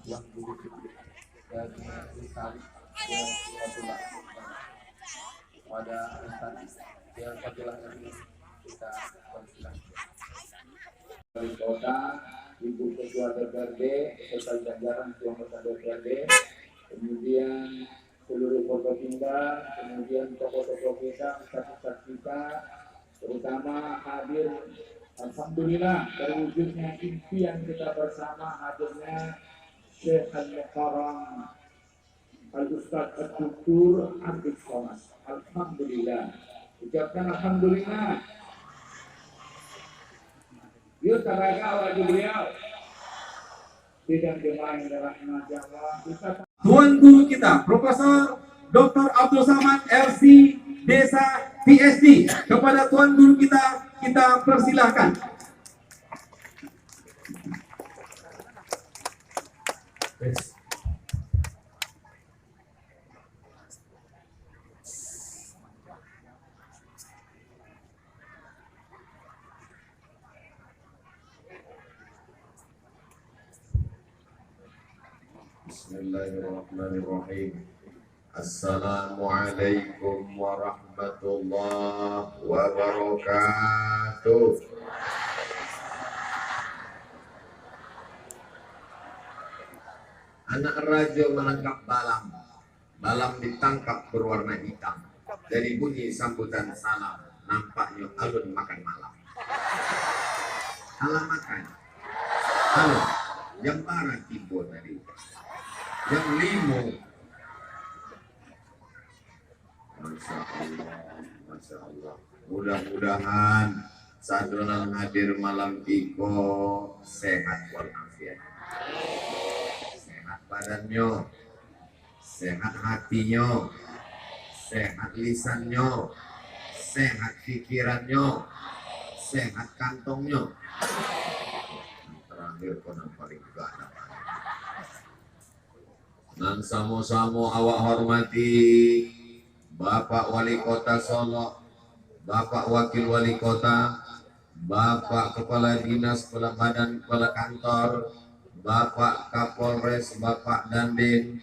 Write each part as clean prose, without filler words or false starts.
yang begitu dari Itali yang Fatullah pada instansi yang Fatullah ini kita persilahkan. Wali Kota, Ibu Ketua DPRD, serta jajaran Ketua Anggota DPRD, kemudian seluruh Forkopimda, kemudian tokoh-tokoh kita, ustaz-ustaz kita, terutama hadir. Alhamdulillah terwujudnya impian kita bersama hadirnya Syekh Al-Mukarram Al-Ustaz Al-Duktur Abdul Somad. Alhamdulillah. Ucapkan Alhamdulillah. Yuk taraga wajib beliau. Tidak jemaah yang dirahmati Allah. Tuan Guru kita, Profesor Dr. Abdul Somad LC Desa PhD. Kepada Tuan Guru kita persilahkan. Bismillahirrahmanirrahim. Assalamualaikum warahmatullahi wabarakatuh. Anak raja menangkap balam. Balam ditangkap berwarna hitam. Dari bunyi sambutan salam, nampaknya alun makan malam. Alam makan. Alun. Jam barat tiba tadi. Jam 5. Masya Allah, Masya Allah. Mudah-mudahan sadonan hadir malam iko sehat walafiat. Sehat badannya, sehat hatinya, sehat lisannya, sehat pikirannya, sehat kantongnya. Terakhir konon paling gak ada. Dan sama-sama awak hormati Bapak Wali Kota Solo, Bapak Wakil Wali Kota, Bapak Kepala Dinas, Kepala Badan, Kepala Kantor, Bapak Kapolres, Bapak Dandim,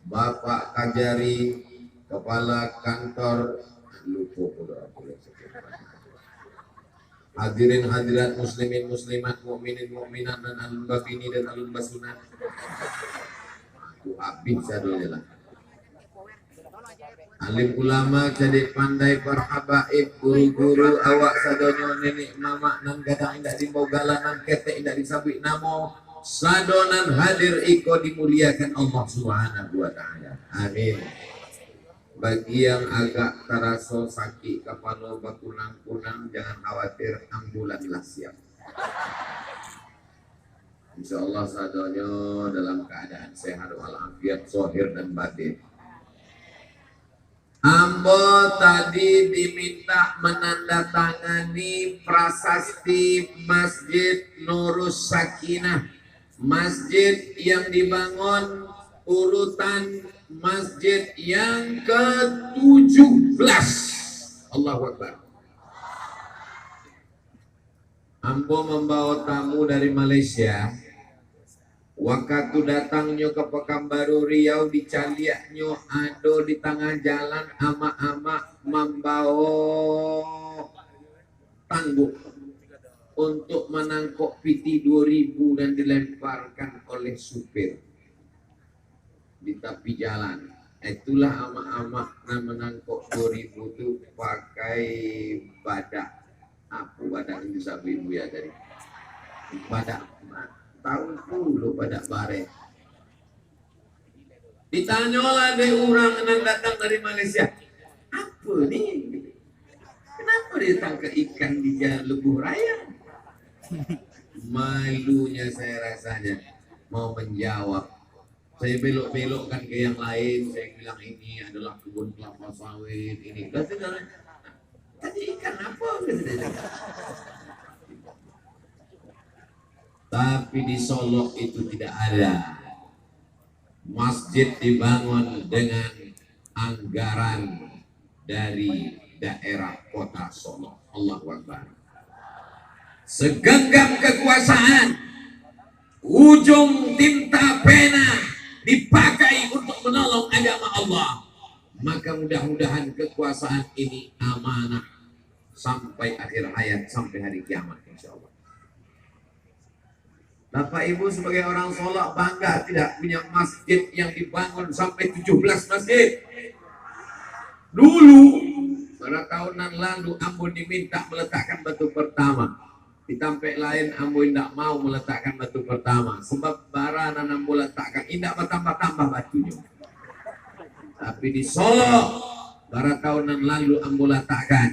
Bapak Kajari, Kepala Kantor, hadirin hadirat muslimin muslimat, mukminin mukminat, dan alun bafini dan alun basunat. Aku habis sadonya lah. Alim ulama jadi pandai berhabaib, guru-guru awak sadonyo nenek mama nan gadang indak dimbogalan nan ketek indak disabik namo sadonan hadir iko dimuliakan Allah Subhanahu wa taala. Amin. Bagi yang agak terasa sakit kepala berkunang-kunang, jangan khawatir, ambulanlah siap. Insya Allah sadonyo dalam keadaan sehat walafiat zahir dan batin. Ambo tadi diminta menandatangani prasasti Masjid Nurus Sakinah, masjid yang dibangun urutan masjid yang ke-17. Allahu Akbar. Ambo membawa tamu dari Malaysia. Waktu datangnya ke Pekanbaru Riau, di Caliaknya ada di tengah jalan ama-ama membawa tangguh untuk menangkap piti 2000 dan dilemparkan oleh supir di tepi jalan. Itulah ama-ama yang menangkap 2000 itu pakai badak. Apa badak itu sabi ibu ya tadi? Badak tahun dulu pada bare. Ditanyalah deh orang yang datang dari Malaysia, apa nih? Kenapa ditangkap ikan di jalan Lebuh Raya? Malunya saya rasanya mau menjawab. Saya belok-belokkan ke yang lain. Saya bilang ini adalah kebun kelapa sawit. Ini tadi ikan apa? Tapi di Solo itu tidak ada. Masjid dibangun dengan anggaran dari daerah kota Solo. Allahu Akbar. Segenggam kekuasaan, ujung tinta peta pena dipakai untuk menolong agama Allah, maka mudah-mudahan kekuasaan ini amanah sampai akhir hayat, sampai hari kiamat insya Allah. Bapak Ibu sebagai orang Solok bangga tidak punya masjid yang dibangun sampai 17 masjid. Dulu pada tahunan lalu Ambon diminta meletakkan batu pertama. Di Tampek lain Ambon tidak mau meletakkan batu pertama sebab barana Ambon letakkan tidak bertambah-tambah batunya. Tapi di Solo pada tahunan lalu Ambon letakkan,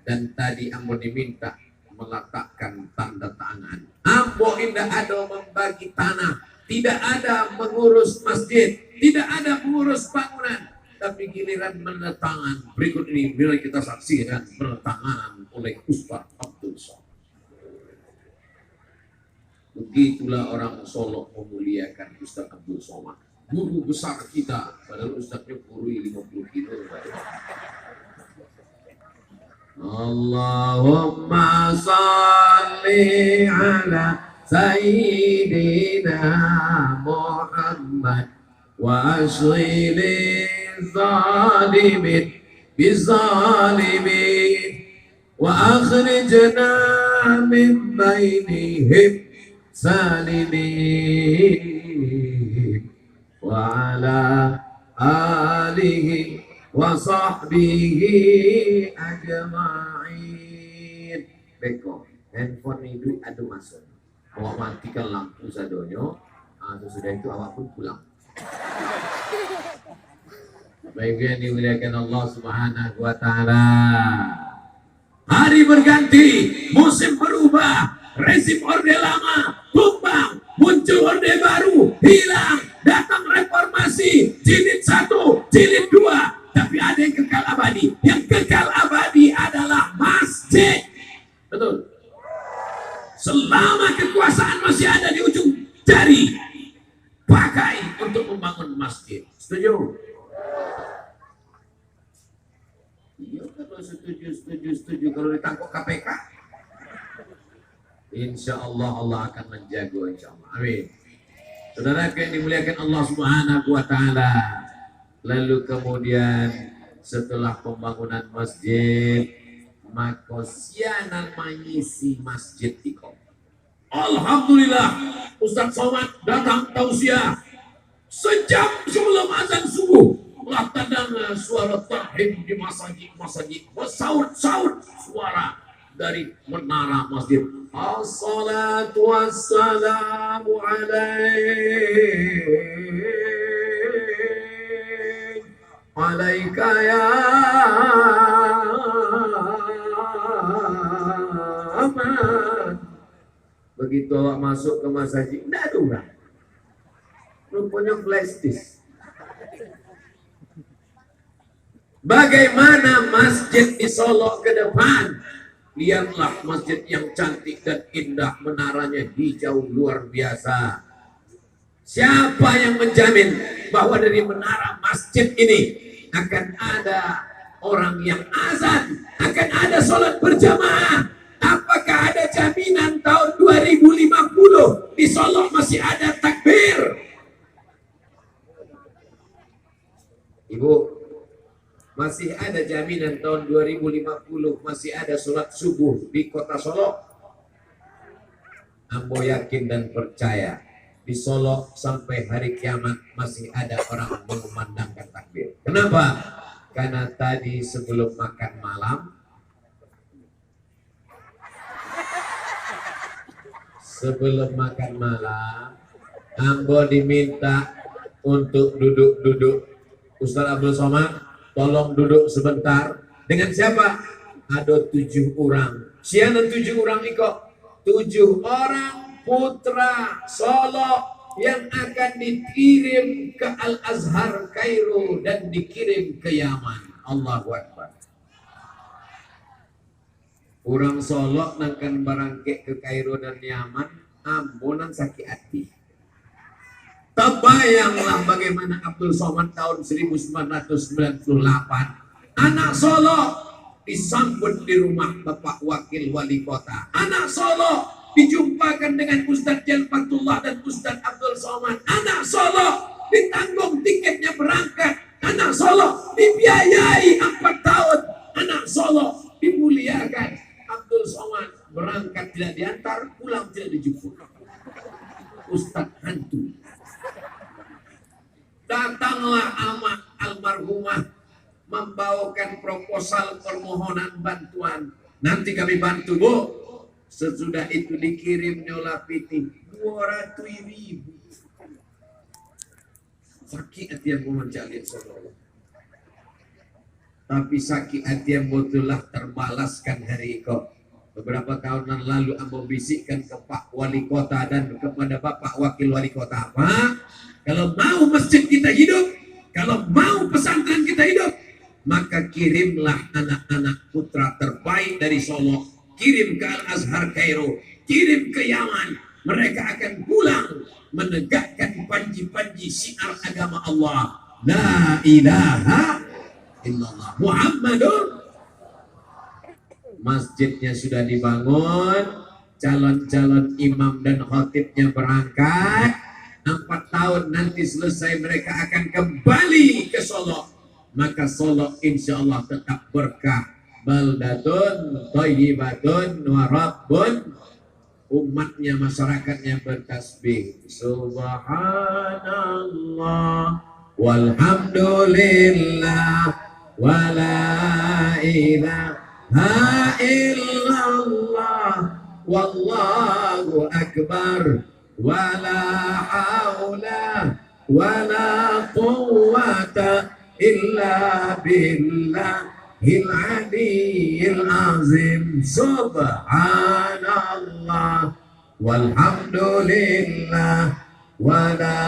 dan tadi Ambon diminta meletakkan tanda tangan. Ambon tidak ada membagi tanah, tidak ada mengurus masjid, tidak ada mengurus bangunan. Tapi giliran menandatangan berikut ini bila kita saksikan penandatangan oleh Ustaz Abdul Somad. Begitulah orang Solo memuliakan Ustaz Abdul Somad, guru besar kita, padahal Ustaznya kurui 50 kilo. Allahumma salli ala Sayyidina Muhammad wa ashghili zalimin bizalimin wa akhrijna min bainihim salimin wa ala alihi wa sahbihi ajma'in. Beko handphone itu ada masuk, awak matikan lampu sadonyo, sesudah itu awak pun pulang. Baik yang dimuliakan Allah Subhanahu wa taala. Hari berganti, musim berubah, rezim orde lama tumbang, muncul orde baru, hilang, datang reformasi, jilid 1, jilid 2, tapi ada yang kekal abadi. Yang kekal abadi adalah masjid. Betul. Selama kekuasaan masih ada di ujung jari, pakai untuk membangun masjid. Setuju? Iya, kalau setuju. Kalau ditangkap KPK, insya Allah Allah akan menjaga, insya Allah. Amin. Saudara yang dimuliakan Allah Subhanahu wa taala. Lalu kemudian setelah pembangunan masjid, maka siana mengisi masjid itu. Alhamdulillah, Ustaz Somad datang tausiah sejam sebelum azan subuh. Lah tadang suara tahim di masjid, saut suara dari menara masjid. Assalatu wassalamu alaika ya aman. Begitu awak masuk ke masjid, tidak ada orang. Rupanya flash disk. Bagaimana masjid di Solo ke depan? Lihatlah masjid yang cantik dan indah, menaranya hijau luar biasa. Siapa yang menjamin bahwa dari menara masjid ini akan ada orang yang azan, akan ada sholat berjamaah? Apakah ada jaminan tahun 2050 di Solo masih ada takbir? Ibu, masih ada jaminan tahun 2050 masih ada sholat subuh di kota Solo? Ambo yakin dan percaya di Solo sampai hari kiamat masih ada orang mengumandangkan takbir. Kenapa? Karena tadi sebelum makan malam, Ambo diminta untuk duduk-duduk. Ustaz Abdul Somad, tolong duduk sebentar. Dengan siapa? Ada 7 orang. Siapa 7 orang iko? 7 orang putra Solo yang akan dikirim ke Al-Azhar Kairo dan dikirim ke Yaman. Allahu Akbar. Orang Solo nangkan barangke ke Kairo dan Yaman, ambunan sakit hati. Terbayanglah bagaimana Abdul Somad tahun 1998 anak Solo disambut di rumah Bapak Wakil Wali Kota. Anak Solo dijumpakan dengan Ustadz Jalfatullah dan Ustadz Abdul Somad. Anak Solo ditanggung tiketnya berangkat. Anak Solo dibiayai 4 tahun. Anak Solo dimuliakan. Abdul Somad berangkat tidak diantar, pulang tidak dijemput. Ustadz hantu. Datanglah amak almarhumah membawakan proposal permohonan bantuan. Nanti kami bantu, Bu. Sesudah itu dikirim nyola piti 200.000. Sakit hati yang mencari saudara. Tapi sakit hati yang betullah terbalaskan hari itu. Beberapa tahun yang lalu ambo bisikkan ke Pak Wali Kota dan kepada Bapak Wakil Wali Kota. Pak, kalau mau masjid kita hidup, kalau mau pesantren kita hidup, maka kirimlah anak-anak putra terbaik dari Solo, kirim ke Al-Azhar Kairo, kirim ke Yaman. Mereka akan pulang menegakkan panji-panji syiar agama Allah. La ilaha illallah Muhammadur. Masjidnya sudah dibangun, calon-calon imam dan khatibnya berangkat. 4 tahun nanti selesai mereka akan kembali ke Solo. Maka Solo insya Allah tetap berkah. Baldatun thayyibatun wa rabbun. Umatnya, masyarakatnya bertasbih subhanallah walhamdulillah wala ilaha illallah wallahu akbar wala haula wala quwwata illa billahil aliyyil azim. Subhanallah walhamdulillah wala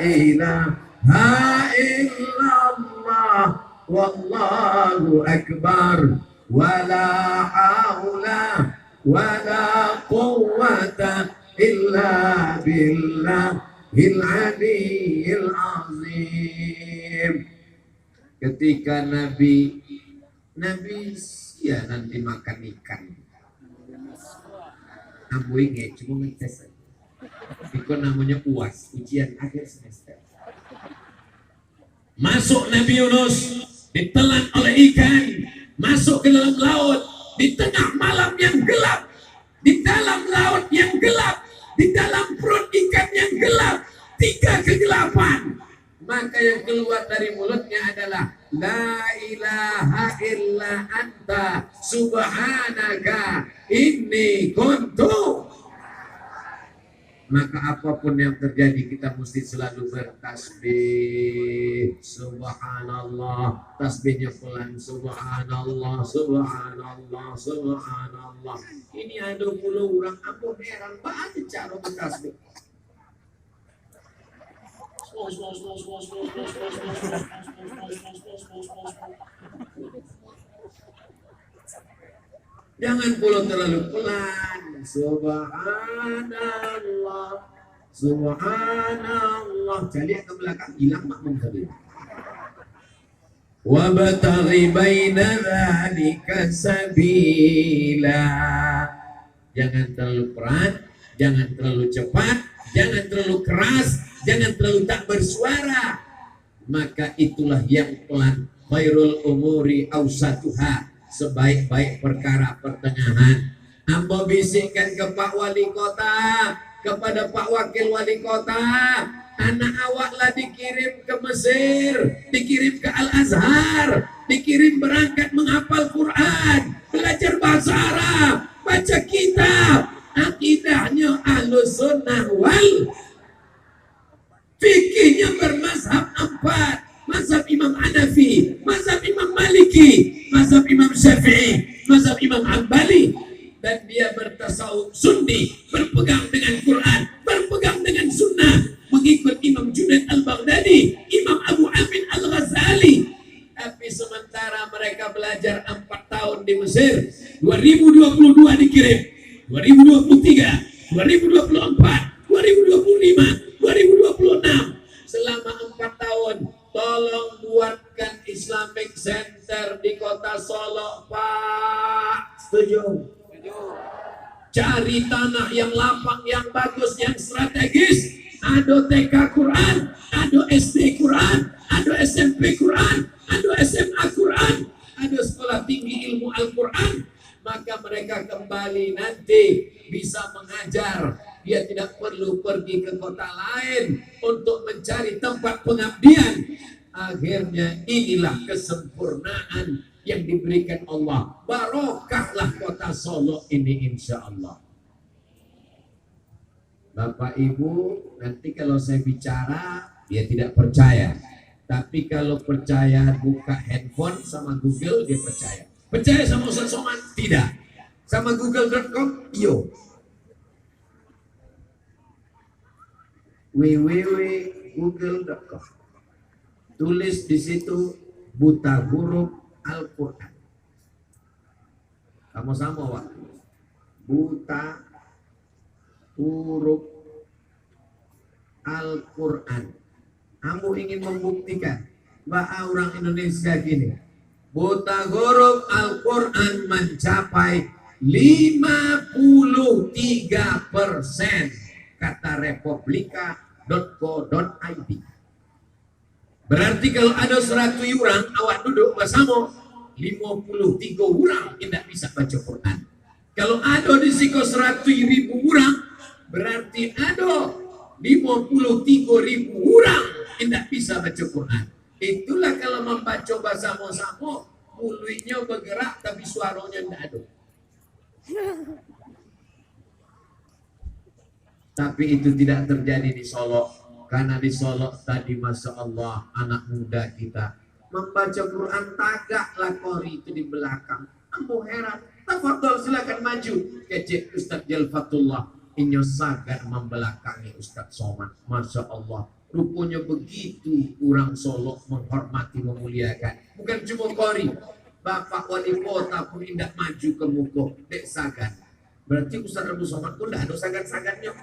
ilaha illallah wallahu akbar wala haula wala quwwata illa billahil aliyyil azim. Ketika Nabi ya nanti makan ikan. Ambo ingat cuma ngetes. Itu namanya UAS, ujian akhir semester. Masuk Nabi Yunus, ditelan oleh ikan, masuk ke dalam laut, di tengah malam yang gelap, di dalam laut yang gelap, di dalam perut ikan yang gelap, 3 kegelapan. Maka yang keluar dari mulutnya adalah la ilaha illa anta subhanaka inni kuntu. Maka apapun yang terjadi kita mesti selalu bertasbih subhanallah. Tasbihnya pelan subhanallah subhanallah subhanallah. Ini ada puluh orang aku heran banget cara bertasbih. Jangan pula terlalu pelan. Subhanallah subhanallah. Jadi ke belakang hilang makmum tadi. Wa bataghi baina dzalika sabila. Jangan terlalu pelan, jangan terlalu cepat, jangan terlalu keras, jangan terlalu tak bersuara. Maka itulah yang pelan. Khairul umuri awsatuha. Sebaik-baik perkara pertengahan. Ambo bisikkan ke Pak Wali Kota, kepada Pak Wakil Wali Kota, anak awaklah dikirim ke Mesir, dikirim ke Al-Azhar, dikirim berangkat menghafal Quran, belajar bahasa Arab, baca kitab, akidahnya Ahlus Sunnah wal fikihnya bermazhab 4. Mazhab Imam Hanafi, mazhab Imam Maliki, mazhab Imam Syafi'i, mazhab Imam Hanbali. Dan dia bertasawuf sunni, berpegang dengan Quran, berpegang dengan sunnah, mengikut Imam Junaid al-Baghdadi, Imam Abu Amin al-Ghazali. Tapi sementara mereka belajar 4 tahun di Mesir, 2022 dikirim, 2023, 2024, 2025, 2026. Selama 4 tahun tolong buatkan Islamic Center di kota Solo, Pak. Setuju? cari tanah yang lapang, yang bagus, yang strategis. Ada TK Quran, ada SD Quran, ada SMP Quran, ada SMA Quran, ada sekolah tinggi ilmu Al-Quran. Maka mereka kembali nanti bisa mengajar. Dia tidak perlu pergi ke kota lain untuk mencari tempat pengabdian. Akhirnya inilah kesempurnaan yang diberikan Allah. Barokahlah kota Solo ini insya Allah. Bapak Ibu, nanti kalau saya bicara, dia tidak percaya. Tapi kalau percaya, buka handphone sama Google, dia percaya. Percaya sama Ustaz Somad? Tidak. Sama google.com? Yo. www.google.com. Tulis di situ buta huruf Al-Quran. Sama-sama, Pak. Buta huruf Al-Quran. Kamu ingin membuktikan bahwa orang Indonesia gini, buta huruf Al-Quran mencapai 53%, kata republika.co.id. Berarti kalau ada 100 orang awak duduk bersama, 53 orang tidak bisa baca Quran. Kalau ada di situ 100.000 orang, berarti ada 53.000 orang tidak bisa baca Quran. Itulah kalau membaca bersama-sama, mulutnya bergerak tapi suaranya tidak ada. Tapi itu tidak terjadi di Solo. Karena di Solo tadi Masya Allah, anak muda kita membaca Quran, tagaklah kori itu di belakang. Ambo heran. Tafadhol, silakan maju. Kecik Ustaz Jalfatullah inyo sagar membelakangi Ustaz Somad. Masya Allah, rupanya begitu orang Solo menghormati, memuliakan. Bukan cuma kori, Bapak Wali Kota pun tidak maju ke muka dek sagan. Berarti Ustaz Abdul Somad pun tidak ada sagan-sagannya.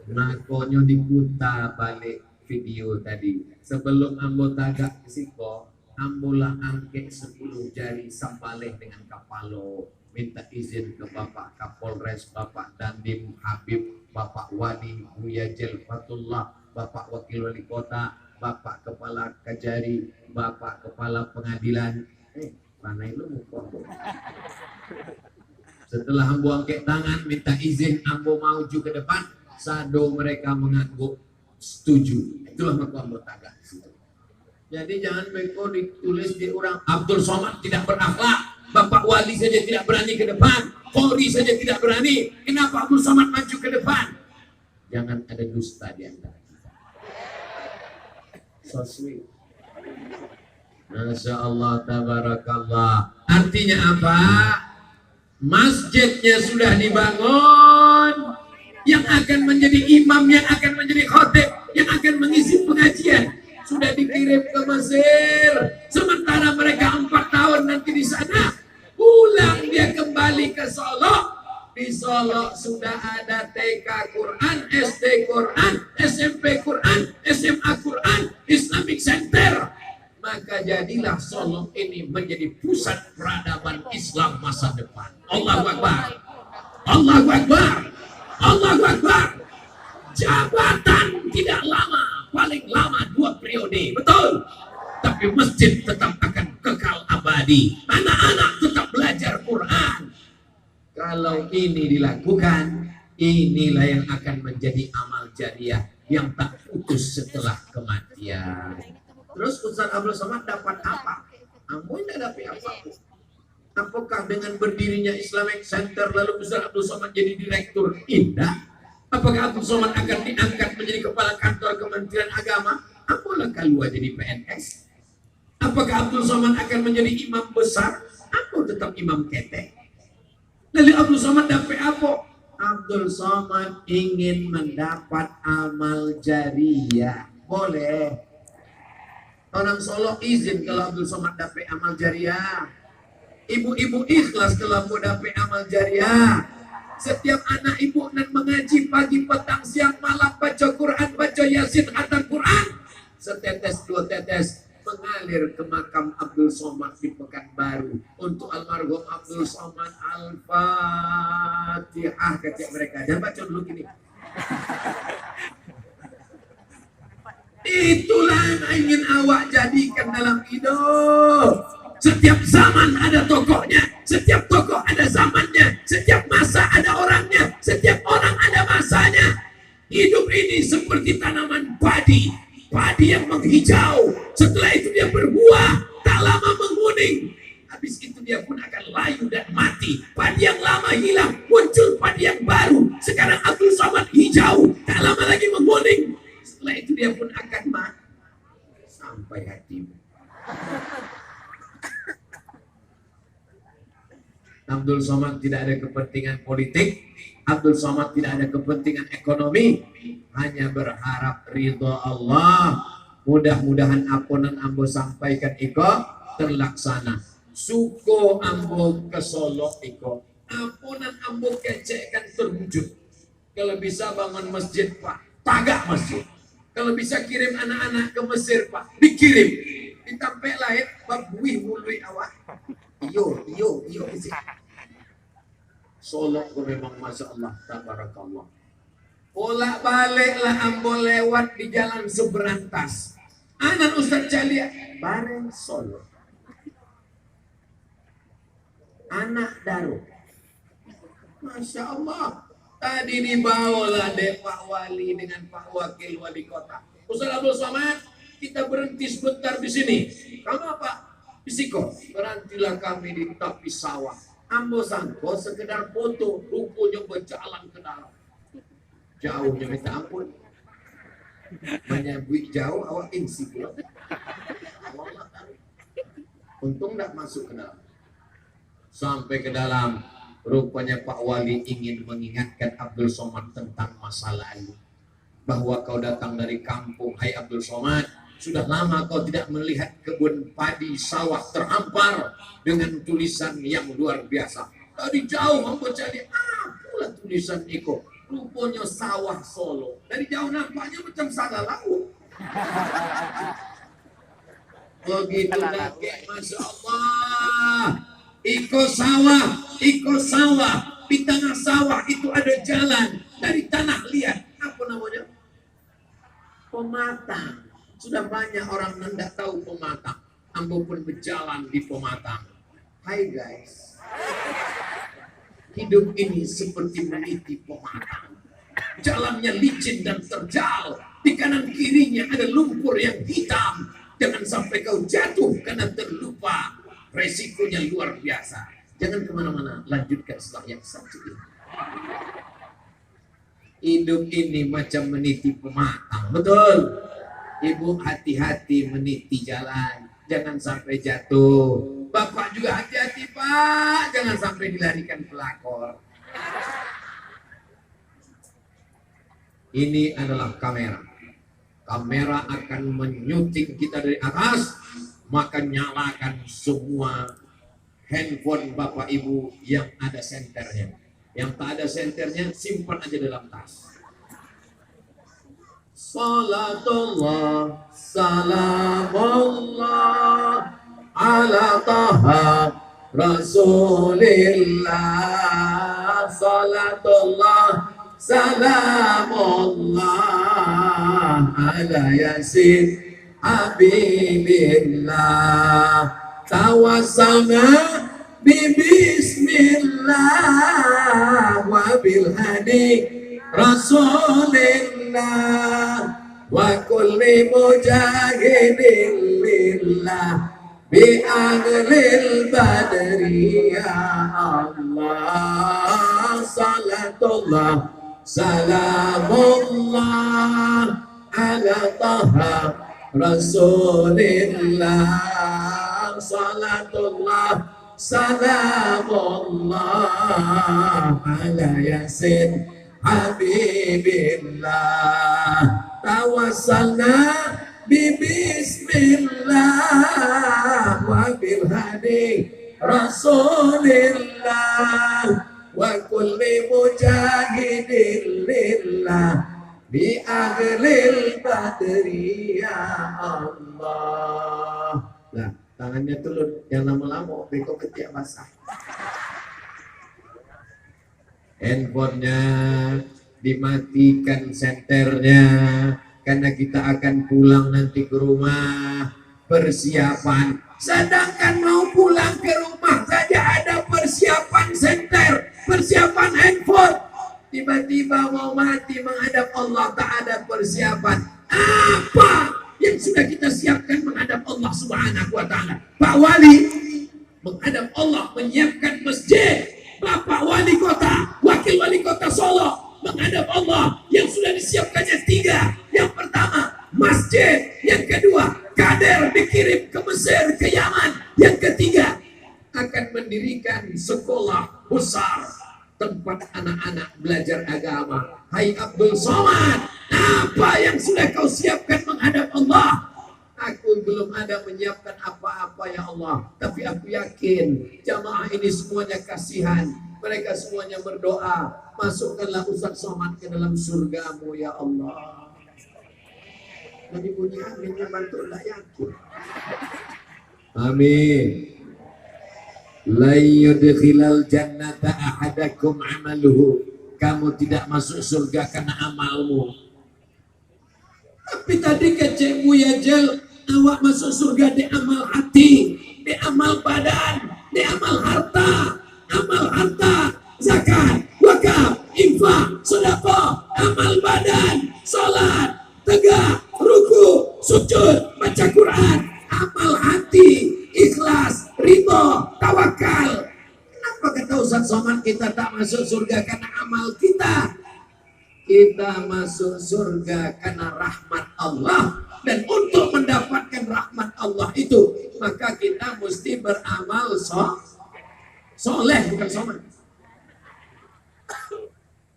Makanya diputar balik video tadi. Sebelum ambo tagak siko, ambolah angke 10 jari sambaleh dengan kapalo. Minta izin ke Bapak Kapolres, Bapak Dandim Habib, Bapak Wali Buya Jalfatullah, Bapak Wakil Wali Kota, Bapak Kepala Kajari, Bapak Kepala Pengadilan. Mana itu muka? Setelah ambo angke tangan, minta izin ambo maju ke depan. Sado mereka mengaku setuju. Itulah maka ambo tagak. Jadi jangan beko ditulis di orang Abdul Somad tidak berakhlak. Bapak Wali saja tidak berani ke depan. Polri saja tidak berani. Kenapa Abdul Somad maju ke depan? Jangan ada dusta di antara kita. So sweet. Masya Allah, tabarakallah. Artinya apa? Masjidnya sudah dibangun. Yang akan menjadi imam, yang akan menjadi khotib, yang akan mengisi pengajian sudah dikirim ke Mesir. Sementara mereka 4 tahun nanti di sana, pulang dia kembali ke Solo. Di Solo sudah ada TK Quran, SD Quran, SMP Quran, SMA Quran, Islamic Center. Maka jadilah Solo ini menjadi pusat peradaban Islam masa depan. Allahu Akbar. Allahu Akbar. Allahu Akbar. Jabatan tidak lama, paling lama 2 periode, betul. Tapi masjid tetap akan kekal abadi. Anak-anak tetap belajar Quran. Kalau ini dilakukan, inilah yang akan menjadi amal jariah yang tak putus setelah kematian. Terus Ustaz Abdul Somad dapat apa? Ambo tidak dapat apa. Apakah dengan berdirinya Islamic Center lalu Ustaz Abdul Somad jadi direktur? Tidak. Apakah Abdul Somad akan diangkat menjadi kepala kantor Kementerian Agama? Apalah kalau jadi PNS? Apakah Abdul Somad akan menjadi imam besar? Aku tetap imam ketek. Lalu Abdul Somad dapat apa? Abdul Somad ingin mendapat amal jariah. Boleh. Orang Solo izin kalau Abdul Somad dapat amal jariah. Ibu-ibu ikhlas kalau mau dapat amal jariah. Setiap anak ibu nan mengaji pagi, petang, siang, malam, baca Quran, baca Yasin, khatam Quran. Setetes, 2 tetes, mengalir ke makam Abdul Somad di Pekanbaru. Untuk almarhum Abdul Somad, Al-Fatihah, kata mereka. Jangan baca dulu gini. Itulah yang ingin awak jadikan dalam hidup. Setiap zaman ada tokohnya, setiap tokoh ada zamannya, setiap masa ada orangnya, setiap orang ada masanya. Hidup ini seperti tanaman padi, padi yang menghijau, setelah itu dia berbuah, tak lama menguning. Habis itu dia pun akan layu dan mati. Padi yang lama hilang, muncul padi yang baru. Sekarang Abdul Somad hijau, tak lama lagi menguning. Setelah itu dia pun akan mati sampai hatimu. Abdul Somad tidak ada kepentingan politik, Abdul Somad tidak ada kepentingan ekonomi, hanya berharap ridho Allah. Mudah-mudahan apunan ambo sampaikan iko terlaksana. Suko ambo ke Solo iko, apunan ambo kecekkan terwujud. Kalau bisa bangun masjid Pak, tagak masjid. Kalau bisa kirim anak-anak ke Mesir Pak, dikirim. Ditampek lain, babuih mului awak. Iyo. Solo gue memang Masya Allah, tabarakallah. Bolak baliklah ambo lewat di jalan Seberantas. Anak Ustaz Calia, bareng Solo. Anak Daru. Masya Allah. Tadi dibawalah deh Pak Wali dengan Pak Wakil Wali Kota. Ustaz Abdul Somad, kita berhenti sebentar di sini. Kamu apa? Bisiko, berhentilah kami di tepi sawah. Ambo sangko sekedar foto, rupanya berjalan ke dalam. Jauhnya minta ampun. Menyambut jauh, awak insik loh. Untung tidak masuk ke dalam. Sampai ke dalam, rupanya Pak Wali ingin mengingatkan Abdul Somad tentang masa lalu. Bahwa kau datang dari kampung, hai Abdul Somad. Sudah lama kau tidak melihat kebun padi sawah terhampar dengan tulisan yang luar biasa. Dari jauh membaca dia, apalah tulisan Iko. Rupanya sawah Solo. Dari jauh nampaknya macam salah laut. Begitu lagi, Masya Allah. Iko sawah. Di tengah sawah itu ada jalan. Dari tanah liat. Apa namanya? Pematang. Sudah banyak orang yang tidak tahu Pematang. Ambo pun berjalan di Pematang. Hai guys. Hidup ini seperti meniti pematang. Jalannya licin dan terjal. Di kanan kirinya ada lumpur yang hitam. Jangan sampai kau jatuh karena terlupa. Resikonya luar biasa. Jangan kemana-mana. Lanjutkan setelah yang satu ini. Hidup ini macam meniti pematang. Betul. Ibu hati-hati meniti jalan, jangan sampai jatuh. Bapak juga hati-hati Pak, jangan sampai dilarikan pelakor. Ini adalah kamera. Kamera akan menyuting kita dari atas, maka nyalakan semua handphone Bapak Ibu yang ada senternya. Yang tak ada senternya simpan aja dalam tas. Salatullah, salamullah ala taha Rasulillah. Salatullah, salamullah ala yasin habibillah. Tawassalna bismillah wa bil hadi Rasulillah wa kulli mujahidin lillah bi aghlil badri ya Allah. Salatullah salamullah ala taha Rasulillah. Salatullah salamullah ala yasin habibillah. Tawassalna bismillah wa bil hadi Rasulillah wa kulli mujahidin lillah bi ahlil badri ya Allah. Nah, tangannya turun, yang lama-lama beko ketiak basah. Handphonenya dimatikan senternya, karena kita akan pulang nanti ke rumah. Persiapan, sedangkan mau pulang ke rumah saja ada persiapan senter, persiapan handphone. Tiba-tiba mau mati menghadap Allah tak ada persiapan. Apa yang sudah kita siapkan menghadap Allah Subhanahu wa Ta'ala? Pak Wali menghadap Allah menyiapkan masjid. Bapak Wali Kota, Wakil Wali Kota Solo menghadap Allah yang sudah disiapkannya 3. Yang pertama masjid, yang kedua kader dikirim ke Mesir, ke Yaman, yang ketiga akan mendirikan sekolah besar tempat anak-anak belajar agama. Hai Abdul Somad, apa yang sudah kau siapkan menghadap Allah? Aku belum ada menyiapkan apa-apa ya Allah, tapi aku yakin jamaah ini semuanya kasihan. Mereka semuanya berdoa, masukkanlah Ustaz Somad ke dalam surgamu ya Allah. Jadi bunyi aminnya bantu tak yakin. Amin. La yudkhilal jannata ahadakum amaluhu. Kamu tidak masuk surga karena amalmu. Tapi tadi kecemu ya Jel, awak masuk surga di amal hati, di amal badan, di amal harta, zakat, wakaf, infak, sedekah, amal badan, salat, tegak, ruku, sujud, baca Quran, amal hati, ikhlas, ridho, tawakal. Kenapa kata Ustaz Somad kita tak masuk surga karena amal kita? Kita masuk surga karena rahmat Allah. Dan untuk mendapatkan rahmat Allah itu, maka kita mesti beramal soleh, bukan somad.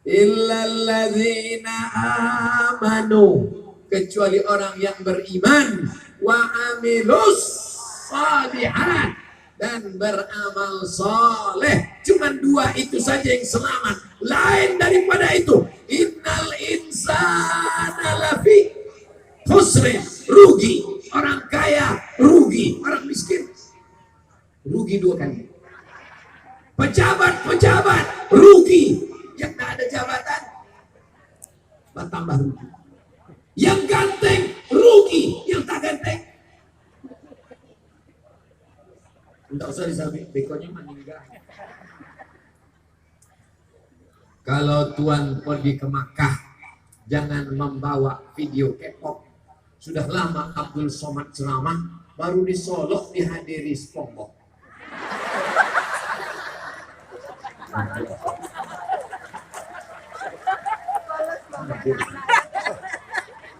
Illalladzina amanu, kecuali orang yang beriman, wa amilus shalihat, dan beramal soleh. Cuman 2 itu saja yang selamat. Lain daripada itu, innal insana lafi khusrin, rugi. Orang kaya rugi, orang miskin rugi 2 kali. Pejabat rugi. Yang tak ada jabatan bertambah rugi. Yang ganteng rugi, yang tak ganteng tidak usah disabit, bekonya meninggal. Kalau tuan pergi ke Makkah, jangan membawa video K-pop. Sudah lama Abdul Somad ceramah, baru di Solo dihadiri SpongeBob.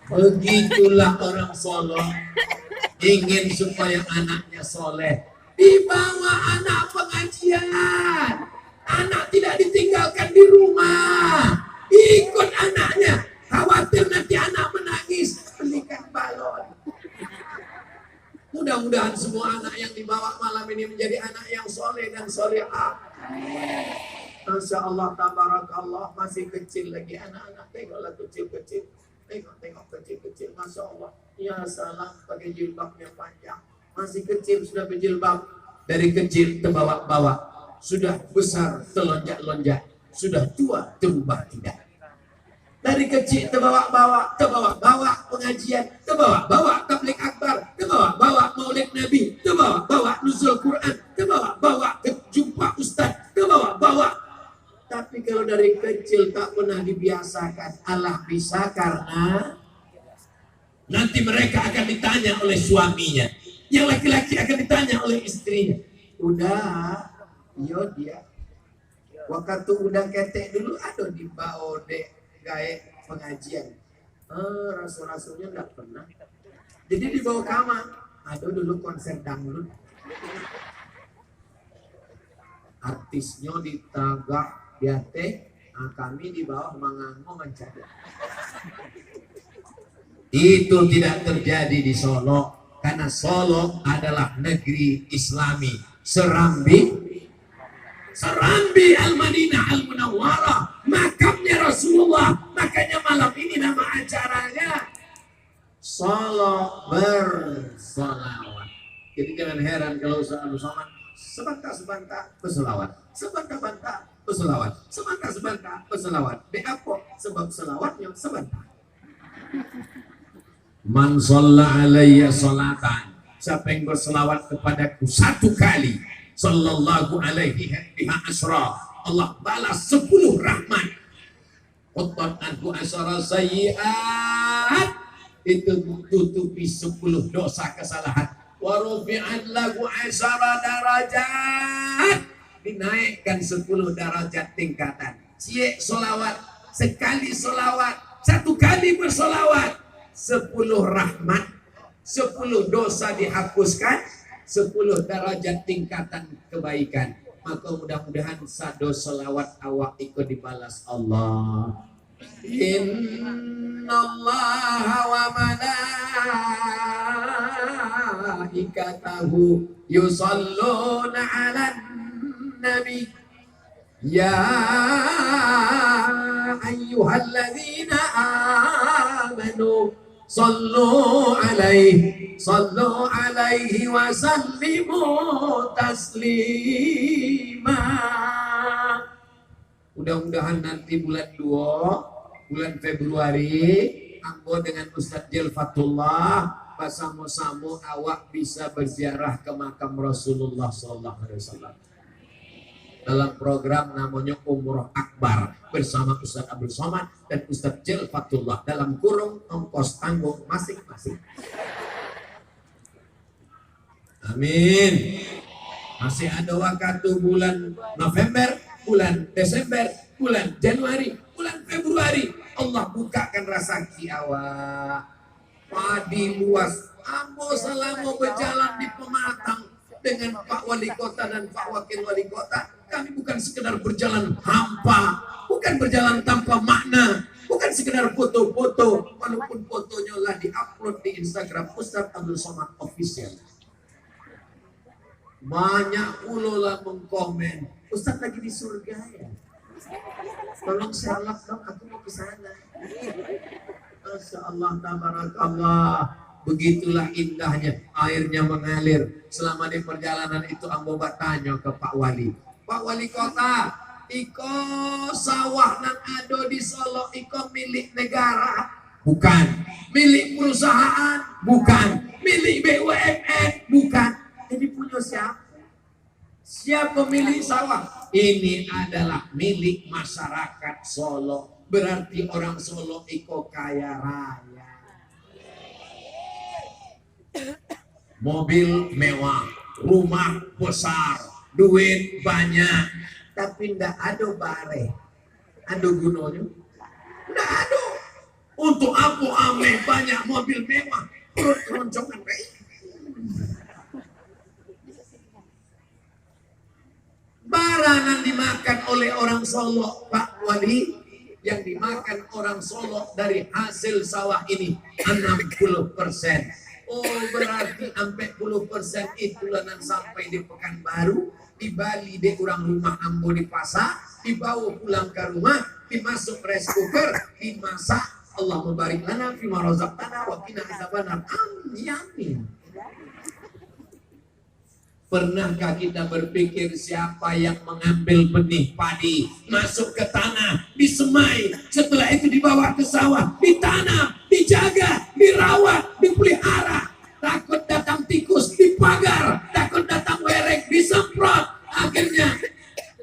Begitulah orang Solo ingin supaya anaknya soleh, dibawa anak pengajian. Anak tidak ditinggalkan di rumah, ikut anaknya. Khawatir nanti anak menangis, belikan balon. Mudah-mudahan semua anak yang dibawa malam ini menjadi anak yang soleh dan solehah. Masya Allah, tabarakallah, masih kecil lagi anak-anak. Tengoklah kecil-kecil, tengok kecil-kecil, Masya Allah. Ya salam, pakai jilbabnya panjang. Masih kecil sudah berjilbab. Dari kecil terbawa-bawa, sudah besar terlonjak-lonjak, sudah tua terubah tidak. Dari kecil terbawa-bawa pengajian, terbawa-bawa tabligh akbar, terbawa-bawa maulid Nabi, terbawa-bawa nuzul Quran, terbawa-bawa jumpa ustaz, terbawa-bawa. Tapi kalau dari kecil tak pernah dibiasakan, Allah bisa karena nanti mereka akan ditanya oleh suaminya, yang laki-laki akan ditanya oleh istrinya. Udah, yo dia. Waktu udah ketek dulu, aduh di baode gaya pengajian. Rasul-rasulnya enggak pernah. Jadi dibawa kamar. Aduh dulu konser dangdut. Artisnya ditagak biate, kami di bawah mengango mencari. Itu tidak terjadi di Solo, karena Solo adalah negeri Islami. Serambi Al-Madinah Al-Munawwarah, makamnya Rasulullah. Makanya malam ini nama jangan heran kalau Ustaz Abdul Somad sebentar berselawat, sebentar berselawat, sebentar berselawat. Apa? Sebab selawatnya sebentar. Man shalla alayya salatan, siapa yang berselawat kepadaku satu kali, sallallahu alaihi biha asra, Allah balas 10 rahmat. Qutbat anhu asyara sayyi'at, itu tutupi 10 dosa kesalahan. Wa rufi'at lahu asyara darajat, dinaikkan 10 derajat tingkatan. Cie solawat, sekali solawat, satu kali bersolawat, 10 rahmat, 10 dosa dihapuskan, 10 derajat tingkatan kebaikan. Maka mudah-mudahan sado solawat awak ikut dibalas Allah. Innallaha wa malaikatahu yusalluna 'alan nabi ya ayyuhalladzina amanu sallu alaihi wa sallimu taslima. Mudah-mudahan nanti bulan 2, bulan Februari, Ambo dengan Ustaz Jelfatullah bersama-sama awak bisa berziarah ke makam Rasulullah SAW dalam program namanya Umroh Akbar bersama Ustaz Abdul Somad dan Ustaz Jelfatullah dalam kurung ongkos tanggung masing-masing. Amin. Masih ada waktu bulan November, bulan Desember, bulan Januari, bulan Februari. Allah bukakan rezeki awak. Padi luas. Ambo selama berjalan di Pematang dengan Pak Wali Kota dan Pak Wakil Wali Kota, kami bukan sekedar berjalan hampa, bukan berjalan tanpa makna, bukan sekedar foto-foto, walaupun fotonya lah diupload di Instagram Ustaz Abdul Somad Official. Banyak pula lah mengkomen, Ustaz lagi di surga ya, tolong salap dong, aku mau ke sana. Masya Allah, tabarakallah. Begitulah indahnya, airnya mengalir. Selama di perjalanan itu Ambo bertanya ke Pak Wali, Pak Wali Kota, iko sawah nang ado di Solo iko milik negara? Bukan. Milik perusahaan? Bukan. Milik BUMN? Bukan. Jadi punya siapa? Siapa pemilik sawah? Ini adalah milik masyarakat Solo. Berarti orang Solo iko kaya raya. Mobil mewah, rumah besar, duit banyak, tapi ndak ada bare, ada gunanya, ndak ada. Untuk apa ame banyak mobil mewah, perut keroncongan kayak baranan dimakan oleh orang Solo, Pak Wali, yang dimakan orang Solo dari hasil sawah ini 60%. Oh, berarti 40% itu lanan sampai di Pekanbaru, di Bali di kurang rumah Ambo di pasar, dibawa pulang ke rumah, dimasuk rice cooker, dimasak. Allah membarik lana fima razaqtana wa qina azabannar. Amin. Pernahkah kita berpikir siapa yang mengambil benih padi, masuk ke tanah, disemai, setelah itu dibawa ke sawah, ditanam, dijaga, dirawat, dipelihara, takut datang tikus, dipagar, takut datang werek, disemprot, akhirnya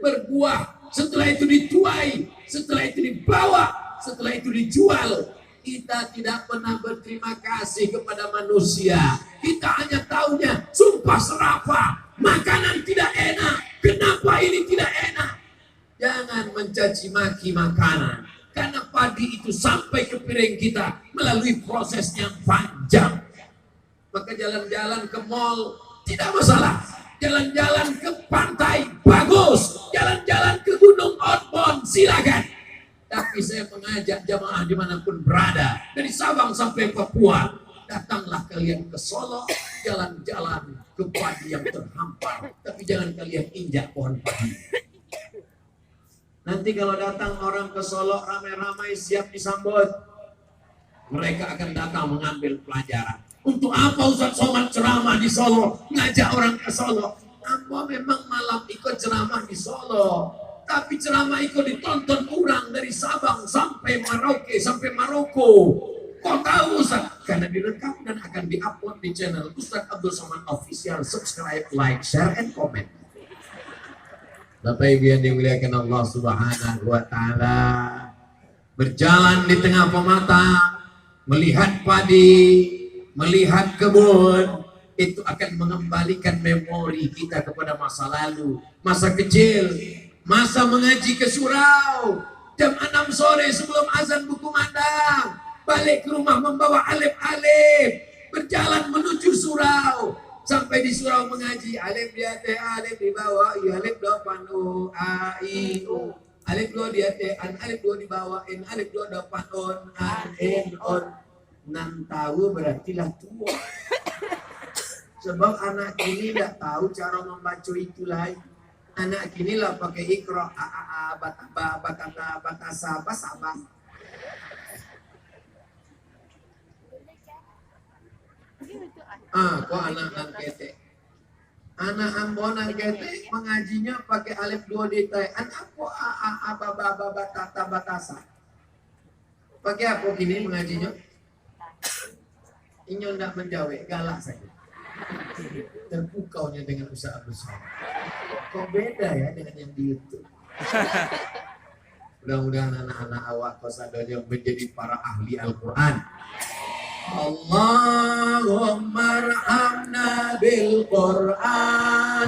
berbuah, setelah itu dituai, setelah itu dibawa, setelah itu dijual. Kita tidak pernah berterima kasih kepada manusia. Kita hanya taunya sumpah serapah, makanan tidak enak, kenapa ini tidak enak. Jangan mencaci maki makanan, karena padi itu sampai ke piring kita melalui proses yang panjang. Maka jalan-jalan ke mall tidak masalah, jalan-jalan ke pantai bagus, jalan-jalan ke Gunung Outbound silakan. Tapi saya mengajak jamaah dimanapun berada, dari Sabang sampai Papua, datanglah kalian ke Solo, jalan-jalan ke padi yang terhampar, tapi jangan kalian injak pohon padi. Nanti kalau datang orang ke Solo ramai-ramai siap disambut, mereka akan datang mengambil pelajaran. Untuk apa Ustaz Somad ceramah di Solo, ngajak orang ke Solo? Apa memang malam ikut ceramah di Solo, tapi ceramah ikut ditonton orang dari Sabang sampai Merauke sampai Maroko. Kok tahu Ustaz? Karena direkam dan akan diupload di channel Ustaz Abdul Somad Official. Subscribe, like, share, and comment. Bapak Ibu yang dimuliakan Allah Subhanahu wa Ta'ala, berjalan di tengah pematang, melihat padi, melihat kebun, itu akan mengembalikan memori kita kepada masa lalu, masa kecil, masa mengaji ke surau, jam 6 sore sebelum azan berkumandang, balik ke rumah membawa alif-alif, berjalan menuju surau, sampai di surau mengaji, alif di atas, alif di bawah, alif depan, o, a, i, o, alif dua di atas, alif dua di bawah, alif dua depan, on, an, on. 6 tahun berarti lah tua. Sebab anak kini tidak tahu cara membaca itu lagi. Anak kini lah pakai ikra, batasa, basabah. Kok anak kete? Anak ambonan kete mengajinya pakai alif dua detai. Anak kok batasa. Pakai apa kini mengajinya? Inyo ndak menjawab, galak saja. Terpukaunya dengan usaha besar. Kok beda ya dengan yang di YouTube? Mudah-mudahan anak-anak awak kosadanya menjadi para ahli Al-Quran. Allahumma arhamna bil Quran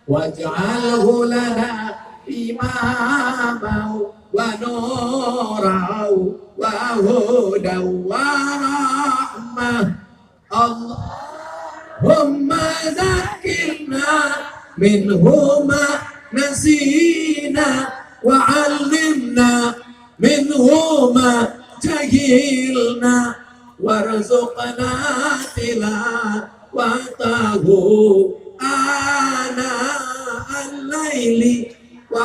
waj'alhu lana imaman wa nuran wa hudan wa rahmah. Allahumma zakirna minhuma nasina wa 'allimna minhuma jahilna warzuqna tilawatahu ana al-laili wa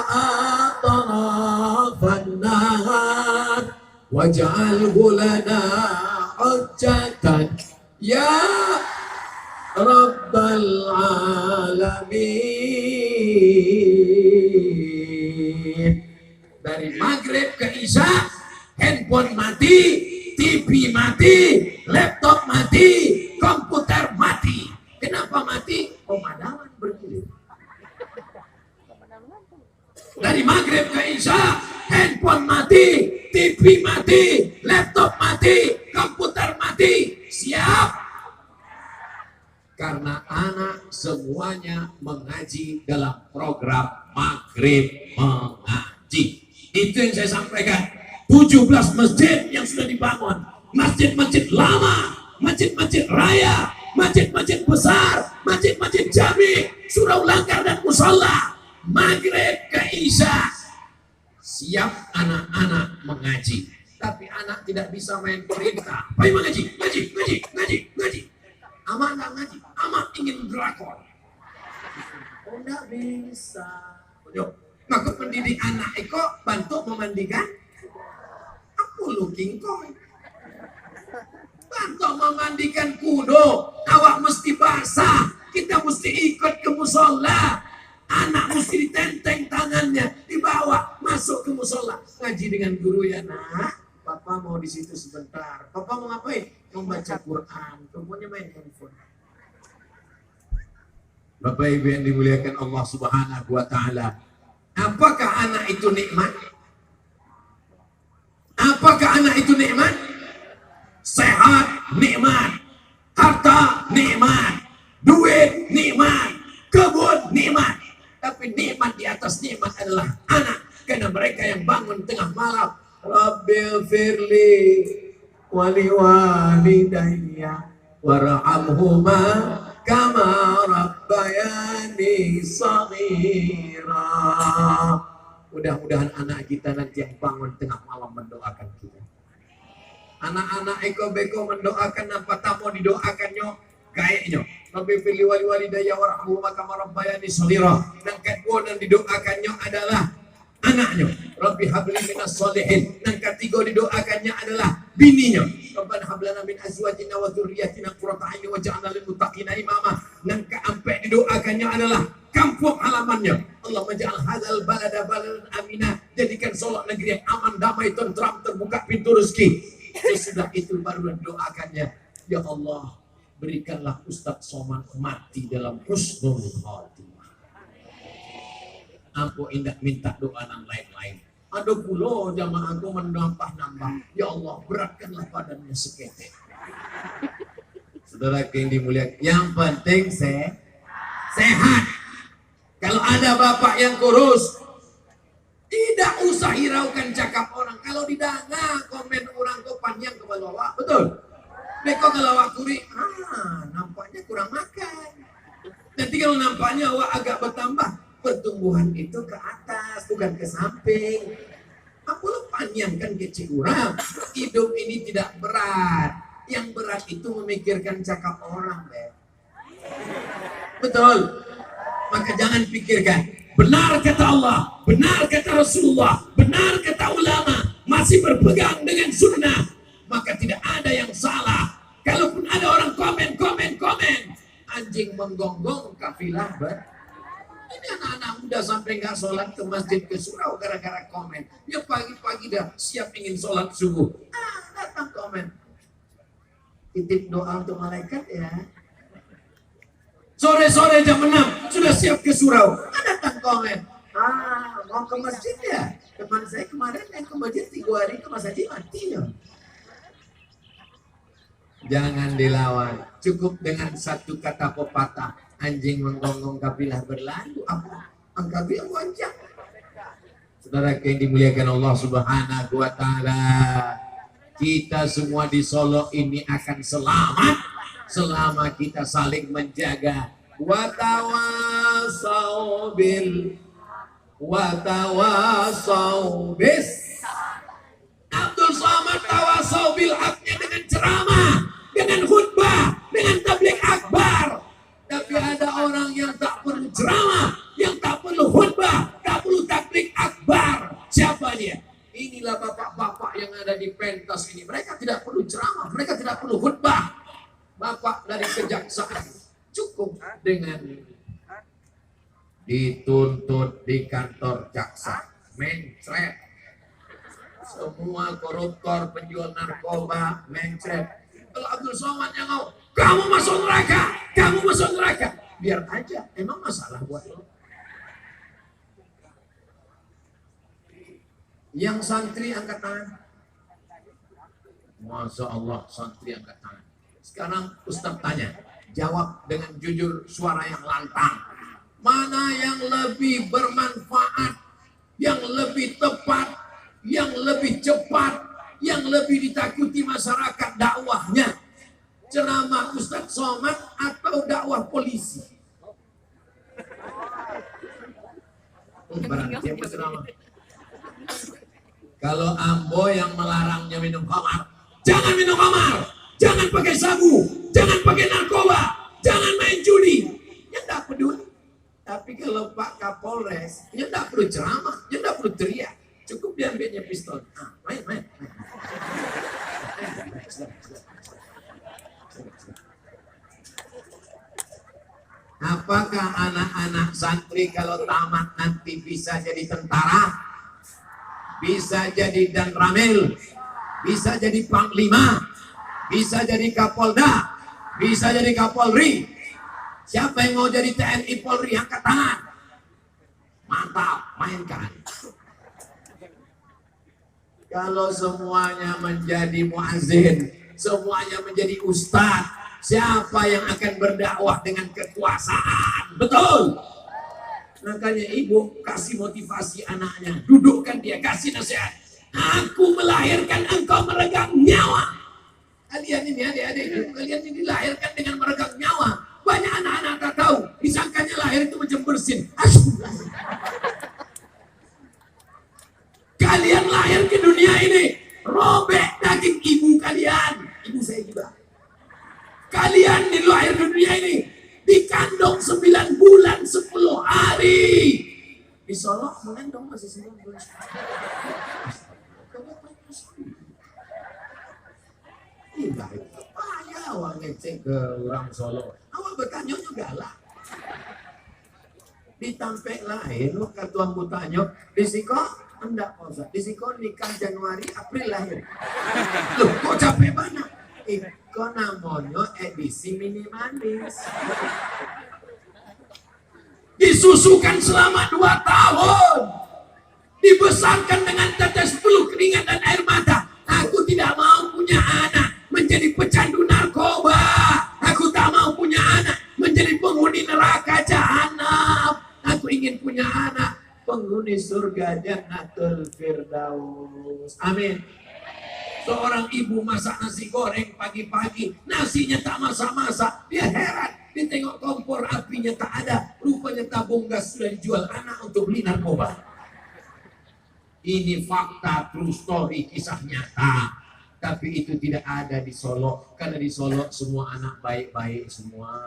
atrafan nahar waj'alhu lana hujjatan ya rabbal alamin. Dari maghrib ke isya handphone mati, TV mati, laptop mati, komputer mati. Kenapa mati? Pemadaman bergilir. Dari maghrib ke isya handphone mati, TV mati, laptop mati, komputer mati. Siap? Karena anak semuanya mengaji dalam program maghrib mengaji. Itu yang saya sampaikan. 17 masjid yang sudah dibangun. Masjid-masjid lama, masjid-masjid raya, masjid-masjid besar, masjid-masjid jami, surau langgar dan musalla. Maghrib ke isya siap anak-anak mengaji. Tapi anak tidak bisa main perintah. Ayo mengaji, ngaji. Amak nggak ngaji, amak ingin drakor. Oh nggak bisa. Yuk, maka pendidik anak Eko bantu memandikan. Aku looking koi. Bantu memandikan kudo. Awak mesti basah. Kita mesti ikut ke musola. Anak mesti ditenteng tangannya, dibawa masuk ke musola. Ngaji dengan guru ya nak. Papa mau di situ sebentar. Papa mau ngapain? Mau baca Quran. Pokoknya main handphone. Bapak Ibu yang dimuliakan Allah Subhanahu wa Ta'ala. Apakah anak itu nikmat? Apakah anak itu nikmat? Sehat nikmat, harta nikmat, duit nikmat, kebun nikmat. Tapi nikmat di atas nikmat adalah anak. Karena mereka yang bangun tengah malam, Rabbil firli wali walidayya warhamhuma kama rabbayani shaghira. Mudah-mudahan anak kita nanti yang bangun tengah malam mendoakan kita. Anak-anak Eko Beko mendoakan apa tamu didoakannya kayaknya. Rabbil firli wali walidayya warhamhuma kama rabbayani shaghira. Dan kedua yang didoakannya adalah anaknya. Rabbi habli minas solihin. Yang ketiga didoakannya adalah bininya. Rabbana hablana min azwajina wa dzurriyyatina qurrata a'yun waj'alna lil muttaqina imama. Yang keempat didoakannya adalah kampung halamannya. Allah menja'al hadzal balada baladan amina. Jadikan Solo negeri yang aman, damai, tentram, terbuka pintu rezeki. Sesudah itu baru doakannya, ya Allah, berikanlah Ustadz Somad mati dalam husnul khatimah. Aku indah minta doa yang lain-lain. Ada pula jamaah aku menambah-nambah. Ya Allah, beratkanlah badannya seketek. Saudara yang dimuliakan, yang penting sehat. Kalau ada bapak yang kurus, tidak usah hiraukan cakap orang. Kalau didanga komen orang kau panjang ke bawah, betul? Mereka kalau awak kuri, nampaknya kurang makan. Nanti kalau nampaknya awak agak bertambah, pertumbuhan itu ke atas, bukan ke samping. Apa lo panjangkan kecil orang? Hidup ini tidak berat. Yang berat itu memikirkan cakap orang, betul? Maka jangan pikirkan. Benar kata Allah, benar kata Rasulullah, benar kata ulama, masih berpegang dengan sunnah, maka tidak ada yang salah. Kalaupun ada orang komen, anjing menggonggong kafilah ini anak-anak muda sampai nggak sholat ke masjid ke surau gara-gara komen. Ya pagi-pagi dah siap ingin sholat subuh, datang komen, titip doa untuk malaikat ya. Sore-sore jam 6 sudah siap ke surau. Datang komen. Mau ke masjid ya? Teman saya kemarin yang ke masjid 3 hari ke masjid matinya. Jangan dilawan. Cukup dengan satu kata pepatah. Anjing menggonggong kafilah berlalu. Kafilah wajar. Saudara yang dimuliakan Allah Subhanahu wa Ta'ala, kita semua di Solo ini akan selamat selama kita saling menjaga. Watawasau bis. Abdul Somad tawasau bil haknya dengan ceramah, dengan khutbah, dengan tabligh akbar. Tapi ada orang yang tak perlu ceramah, yang tak perlu khutbah, tak perlu tabligh akbar. Siapa dia? Inilah bapak-bapak yang ada di pentas ini. Mereka tidak perlu ceramah, mereka tidak perlu khutbah. Bapak dari kejaksaan cukup dengan dituntut di kantor jaksa, mencret. Semua koruptor, penjual narkoba, mencret. Kalau Abdul Somad yang mau, kamu masuk neraka, biar aja. Emang masalah buat lo? Yang santri angkat tangan. Masya Allah, santri angkat tangan. Sekarang Ustaz tanya, jawab dengan jujur, suara yang lantang. Mana yang lebih bermanfaat, yang lebih tepat, yang lebih cepat, yang lebih ditakuti masyarakat dakwahnya? Ceramah Ustaz Somad atau dakwah polisi? Berarti apa ceramah? Kalau Ambo yang melarangnya minum khamar, jangan minum khamar. Jangan pakai sabu, jangan pakai narkoba, jangan main judi. Ya enggak peduli. Tapi kalau Pak Kapolres, ya enggak perlu ceramah, ya enggak perlu teriak. Cukup dia ambilnya pistol. Main. Apakah anak-anak santri kalau tamat nanti bisa jadi tentara? Bisa jadi danramil? Bisa jadi panglima? Bisa jadi Kapolda, bisa jadi Kapolri. Siapa yang mau jadi TNI Polri? Angkat tangan. Mantap, mainkan. Kalau semuanya menjadi muazzin, semuanya menjadi ustadz, siapa yang akan berdakwah dengan kekuasaan? Betul. Makanya ibu kasih motivasi anaknya, dudukkan dia, kasih nasihat. Aku melahirkan engkau meregang nyawa. Kalian ini adik-adik, kalian ini dilahirkan dengan meregang nyawa. Banyak anak-anak tak tahu, disangkanya lahir itu macam bersin. Kalian lahir ke dunia ini, robek daging ibu kalian. Ibu saya juga. Kalian dilahir ke dunia ini, dikandung 9 bulan 10 hari. Di Solo mengendong masih 19. Tidak, itu payah awak ngecek ke orang Solo. Awak bertanya juga lah. Ditampek lain, ketua bertanya, disiko enggak posa. Disiko nikah Januari, April lahir. Loh, kok capek banget? Iko namanya edisi minimalis. Disusukan selama 2 tahun. Dibesarkan dengan tetes peluh keringat dan air mata. Aku tidak mau punya anak menjadi pecandu narkoba. Aku tak mau punya anak menjadi penghuni neraka jahanam. Aku ingin punya anak penghuni surga Jannatul Firdaus. Amin. Seorang ibu masak nasi goreng pagi-pagi, nasinya tak masak-masak. Dia heran, dia tengok kompor apinya tak ada. Rupanya tabung gas sudah dijual anak untuk beli narkoba. Ini fakta, true story, kisah nyata. Tapi itu tidak ada di Solo. Karena di Solo semua anak baik-baik semua.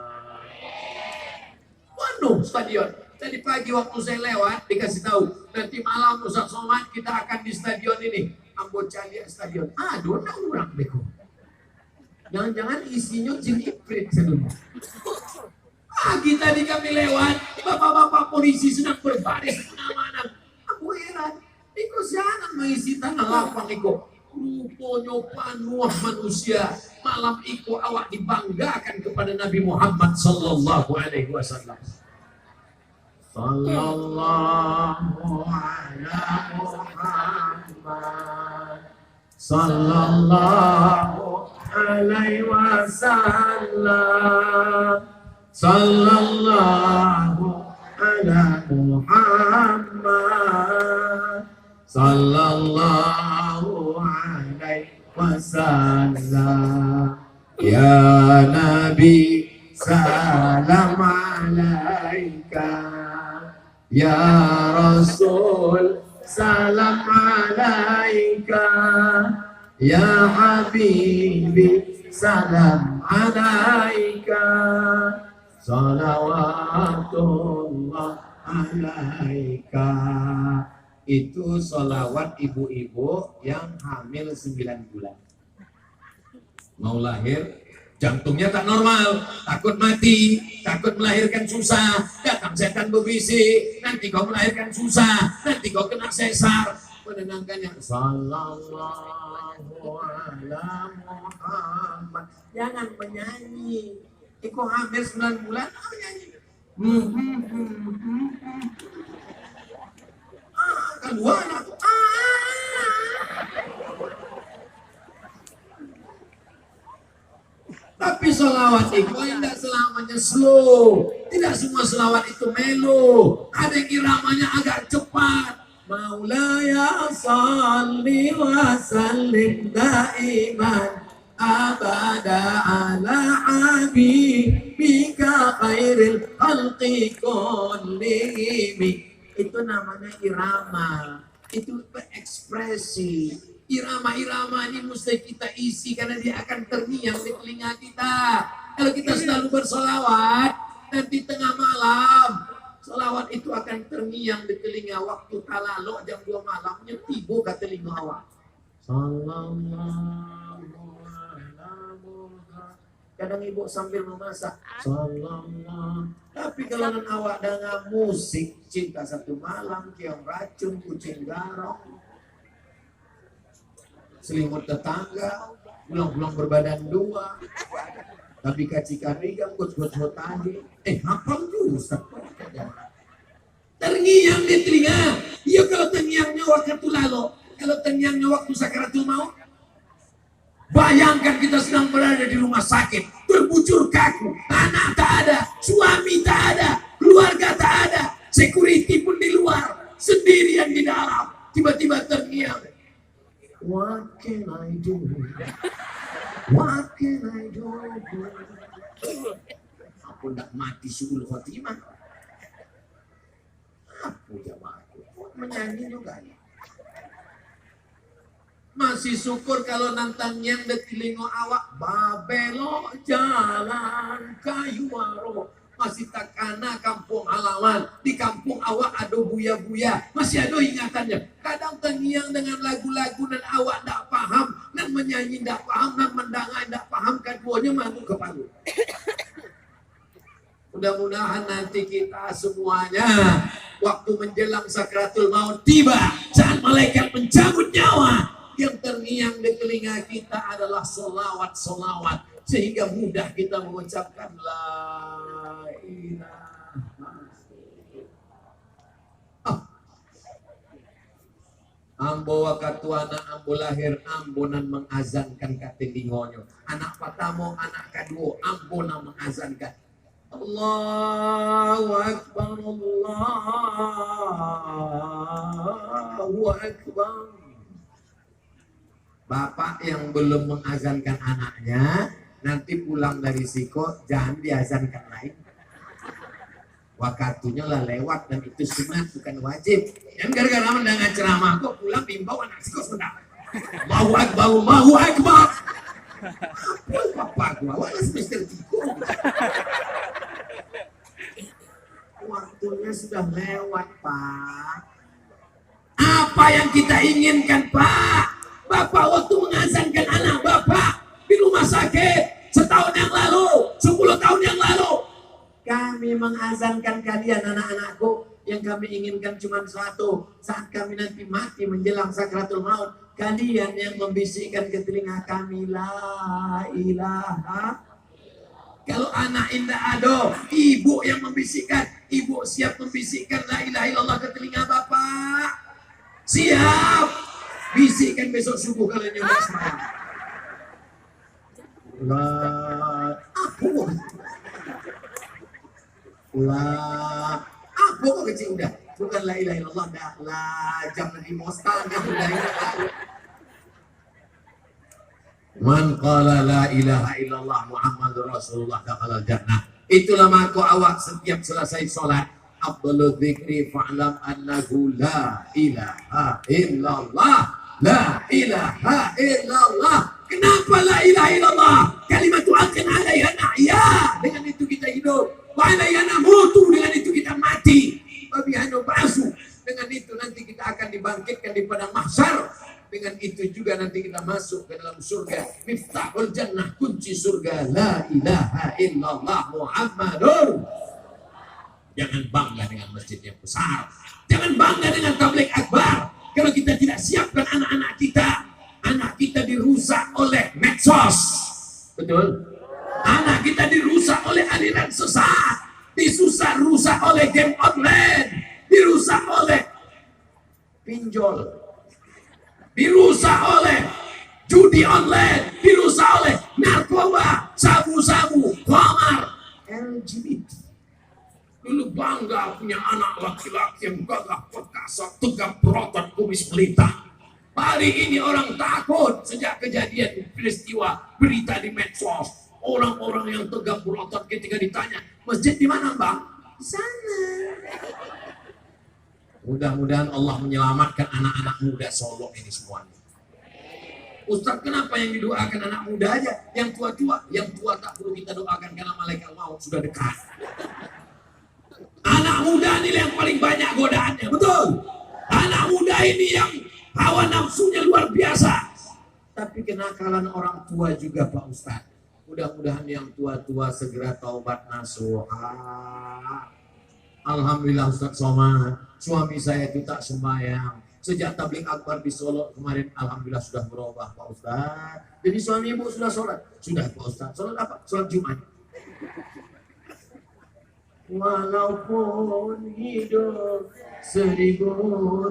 Penuh stadion. Tadi pagi waktu saya lewat, dikasih tahu. Nanti malam Ustaz Somad kita akan di stadion ini. Ambocalia Stadion. Aduh, orang beko. Jangan-jangan isinya jin ifrit sebelum. Pagi tadi kami lewat, bapak-bapak polisi sedang berbaris pengamanan. Aku heran, iko jangan mengisi tanah lapang iko. Rupanya panuh manusia. Malam iko awak dibanggakan kepada Nabi Muhammad sallallahu alaihi wasallam. Sallallahu ala Muhammad sallallahu alaihi wasallam sallallahu ala Muhammad sallallahu alaihi wasallam. Ya Nabi salam alaika, ya Rasul salam alaika, ya Habibi salam alaika, salawatullah alaika. Itu salawat ibu-ibu yang hamil 9 bulan. Mau lahir, jantungnya tak normal, takut mati, takut melahirkan susah, datang setan berbisik, nanti kau melahirkan susah, nanti kau kena sesar. Menenangkannya, sallallahu ala Muhammad. Jangan menyanyi. Iko hamil 9 bulan, nyanyi. Kedua anak, Tapi sholawat itu tidak selamanya slow. Tidak semua sholawat itu melo. Ada yang iramanya agak cepat. Maulaya salli wa sallim daiman abada ala habibika khairil khalqi kullihim. Itu namanya irama. Itu berekspresi. Irama-irama ini mesti kita isi karena dia akan terngiang di telinga kita. Kalau kita selalu bersolawat, nanti tengah malam solawat itu akan terngiang di telinga. Waktu talaluk jam 2 malam nyetibu ke telinga awak. Sallallahu ala Muhammad. Kadang ibu sambil memasak. Sallallahu. Tapi kalau awak dengan musik Cinta Satu Malam, Kiong Racun, Kucing Garong, Selimut Tetangga, Pulang-pulang Berbadan Dua, Tapi Kacikan Rigam, Kuts-kuts tadi. Hafal dulu Ustaz. Terngiang di telinga. Ya kalau terngiangnya waktu lalu, kalau terngiangnya waktu sakaratul maut. Bayangkan kita sedang berada di rumah sakit, berbujur kaku, anak tak ada, suami tak ada, keluarga tak ada, security pun di luar, sendirian di dalam, tiba-tiba terngiang. What can I do? What can I do? Aku tidak mati suul khotimah. Aku jamaahku menyanyi juga ya. Masih syukur kalau nantang yang de telingo awak babelo jalan kayu waro masih takana kampung halaman, di kampung awak ada buya-buya, masih ada ingatannya. Kadang terngiang dengan lagu-lagu dan awak tak paham, dan menyanyi tak paham, dan mendangai tak paham, keduanya masuk ke palu. Mudah-mudahan nanti kita semuanya waktu menjelang sakratul maut tiba, saat malaikat mencabut nyawa, yang terngiang di telinga kita adalah solawat-solawat, sehingga mudah kita mengucapkan la ilaha. Ambo wakatuana ambo lahir ambonan mengazankan katingingonyo. Anak pertama, anak kedua ambonan mengazankan. Allahu Akbar, Allahu Akbar. Bapak yang belum mengazankan anaknya, nanti pulang dari siko jangan diazankan lain. Waktunya lah lewat dan itu sunat bukan wajib. Yang gara-gara mendengar ceramah kok pulang bimbau anak siko sudah. Allahu Akbar, Allahu Akbar. Bapak gua, wala semester 3. Waktunya sudah lewat, Pak. Apa yang kita inginkan, Pak? Bapak waktu mengazankan anak Bapak di rumah sakit setahun yang lalu, 10 tahun yang lalu. Kami mengazankan kalian anak-anakku. Yang kami inginkan cuma satu. Saat kami nanti mati menjelang sakratul maut, kalian yang membisikkan ke telinga kami la ilaha. Kalau anak indah ada, ibu yang membisikkan, ibu siap membisikkan la ilaha illallah ke telinga Bapak. Siap. Bisikkan besok subuh kalian yang semayang. La apa kok kecil udah? Bukan la ilaha illallah dah. La jam di mostan yang udah ingat. Man qala la ilaha illallah Muhammadur Rasulullah dakhala jannah. Itulah maka awak setiap selesai sholat afdalu dzikri fa'lam annahu la ilaha illallah. La ilaha illallah. Kenapa la ilaha illallah? Kalimat akan alaiha nahya. Dengan itu kita hidup. Wa alaiha namutu. Dengan itu kita mati. Wa biha nub'atsu. Dengan itu nanti kita akan dibangkitkan di padang mahsyar. Dengan itu juga nanti kita masuk ke dalam surga. Miftahul jannah, kunci surga. La ilaha illallah Muhammadur. Jangan bangga dengan masjid yang besar. Jangan bangga dengan tabligh akbar. Kalau kita tidak siapkan anak-anak kita dirusak oleh medsos. Betul? Anak kita dirusak oleh aliran sesat. Rusak oleh game online. Dirusak oleh pinjol. Dirusak oleh judi online, dirusak oleh narkoba, sabu-sabu, khamar, LGBT. Dulu bangga punya anak laki-laki yang gagah perkasa, tegap berotot, kumis melintang. Hari ini orang takut sejak kejadian peristiwa berita di medsos. Orang-orang yang tegap berotot ketika ditanya, masjid di mana, Bang? Di sana. Mudah-mudahan Allah menyelamatkan anak-anak muda Solo ini semuanya. Ustaz, kenapa yang didoakan anak muda aja? Yang tua-tua? Yang tua tak perlu kita doakan karena malaikat maut sudah dekat. Anak muda ini yang paling banyak godaannya, betul? Anak muda ini yang hawa nafsunya luar biasa. Tapi kenakalan orang tua juga, Pak Ustaz. Mudah-mudahan yang tua-tua segera taubat nasuha. Alhamdulillah Ustaz Somad, suami saya itu tak sembahyang. Sejak tabligh akbar di Solo kemarin, alhamdulillah sudah berubah Pak Ustaz. Jadi suami ibu sudah sholat? Sudah Pak Ustaz. Sholat apa? Sholat Jumat. Walaupun hidup 1000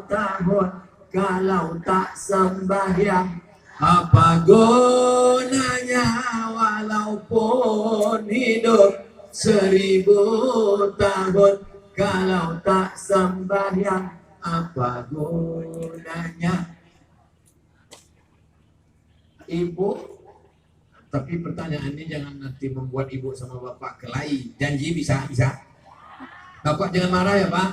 tahun, kalau tak sembahyang, apa gunanya? Walaupun hidup 1000 tahun, kalau tak sembahyang, apa gunanya? Ibu, tapi pertanyaannya jangan nanti membuat ibu sama bapak kelahi. Janji bisa? Bapak jangan marah ya Pak.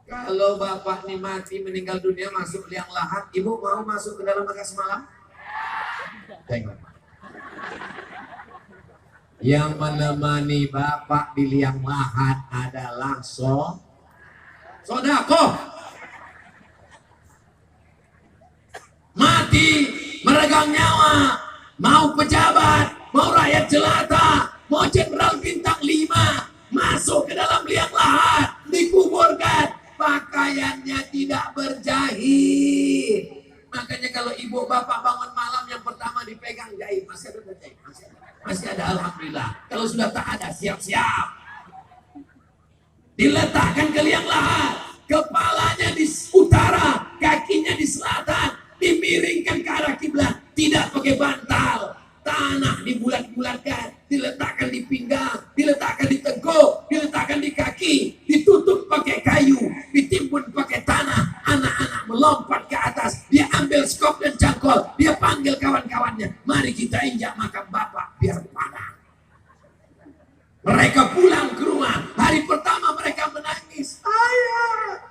Kalau bapak nih mati meninggal dunia masuk liang lahat, ibu mau masuk ke dalam bekas semalam? Tengok. Yang menemani bapak di liang lahat adalah sodako. Mati meregang nyawa, mau pejabat, mau rakyat jelata, mau jenderal bintang 5, masuk ke dalam liang lahat, dikuburkan, pakaiannya tidak berjahit. Makanya kalau ibu bapak bangun malam yang pertama dipegang jahit, masih ada jahit, masih ada, alhamdulillah. Kalau sudah tak ada, siap-siap. Diletakkan ke liang lahat, kepalanya di utara, kakinya di selatan, dimiringkan ke arah kiblat, tidak pakai bantal. Tanah dibulat-bulatkan, diletakkan di pinggang, diletakkan di teguk, diletakkan di kaki, ditutup pakai kayu, ditimbun pakai tanah. Anak-anak melompat ke atas, dia ambil skop dan cangkol, dia panggil kawan-kawannya, mari kita injak makam bapak biar panas. Mereka pulang ke rumah, hari pertama mereka menangis, ayah.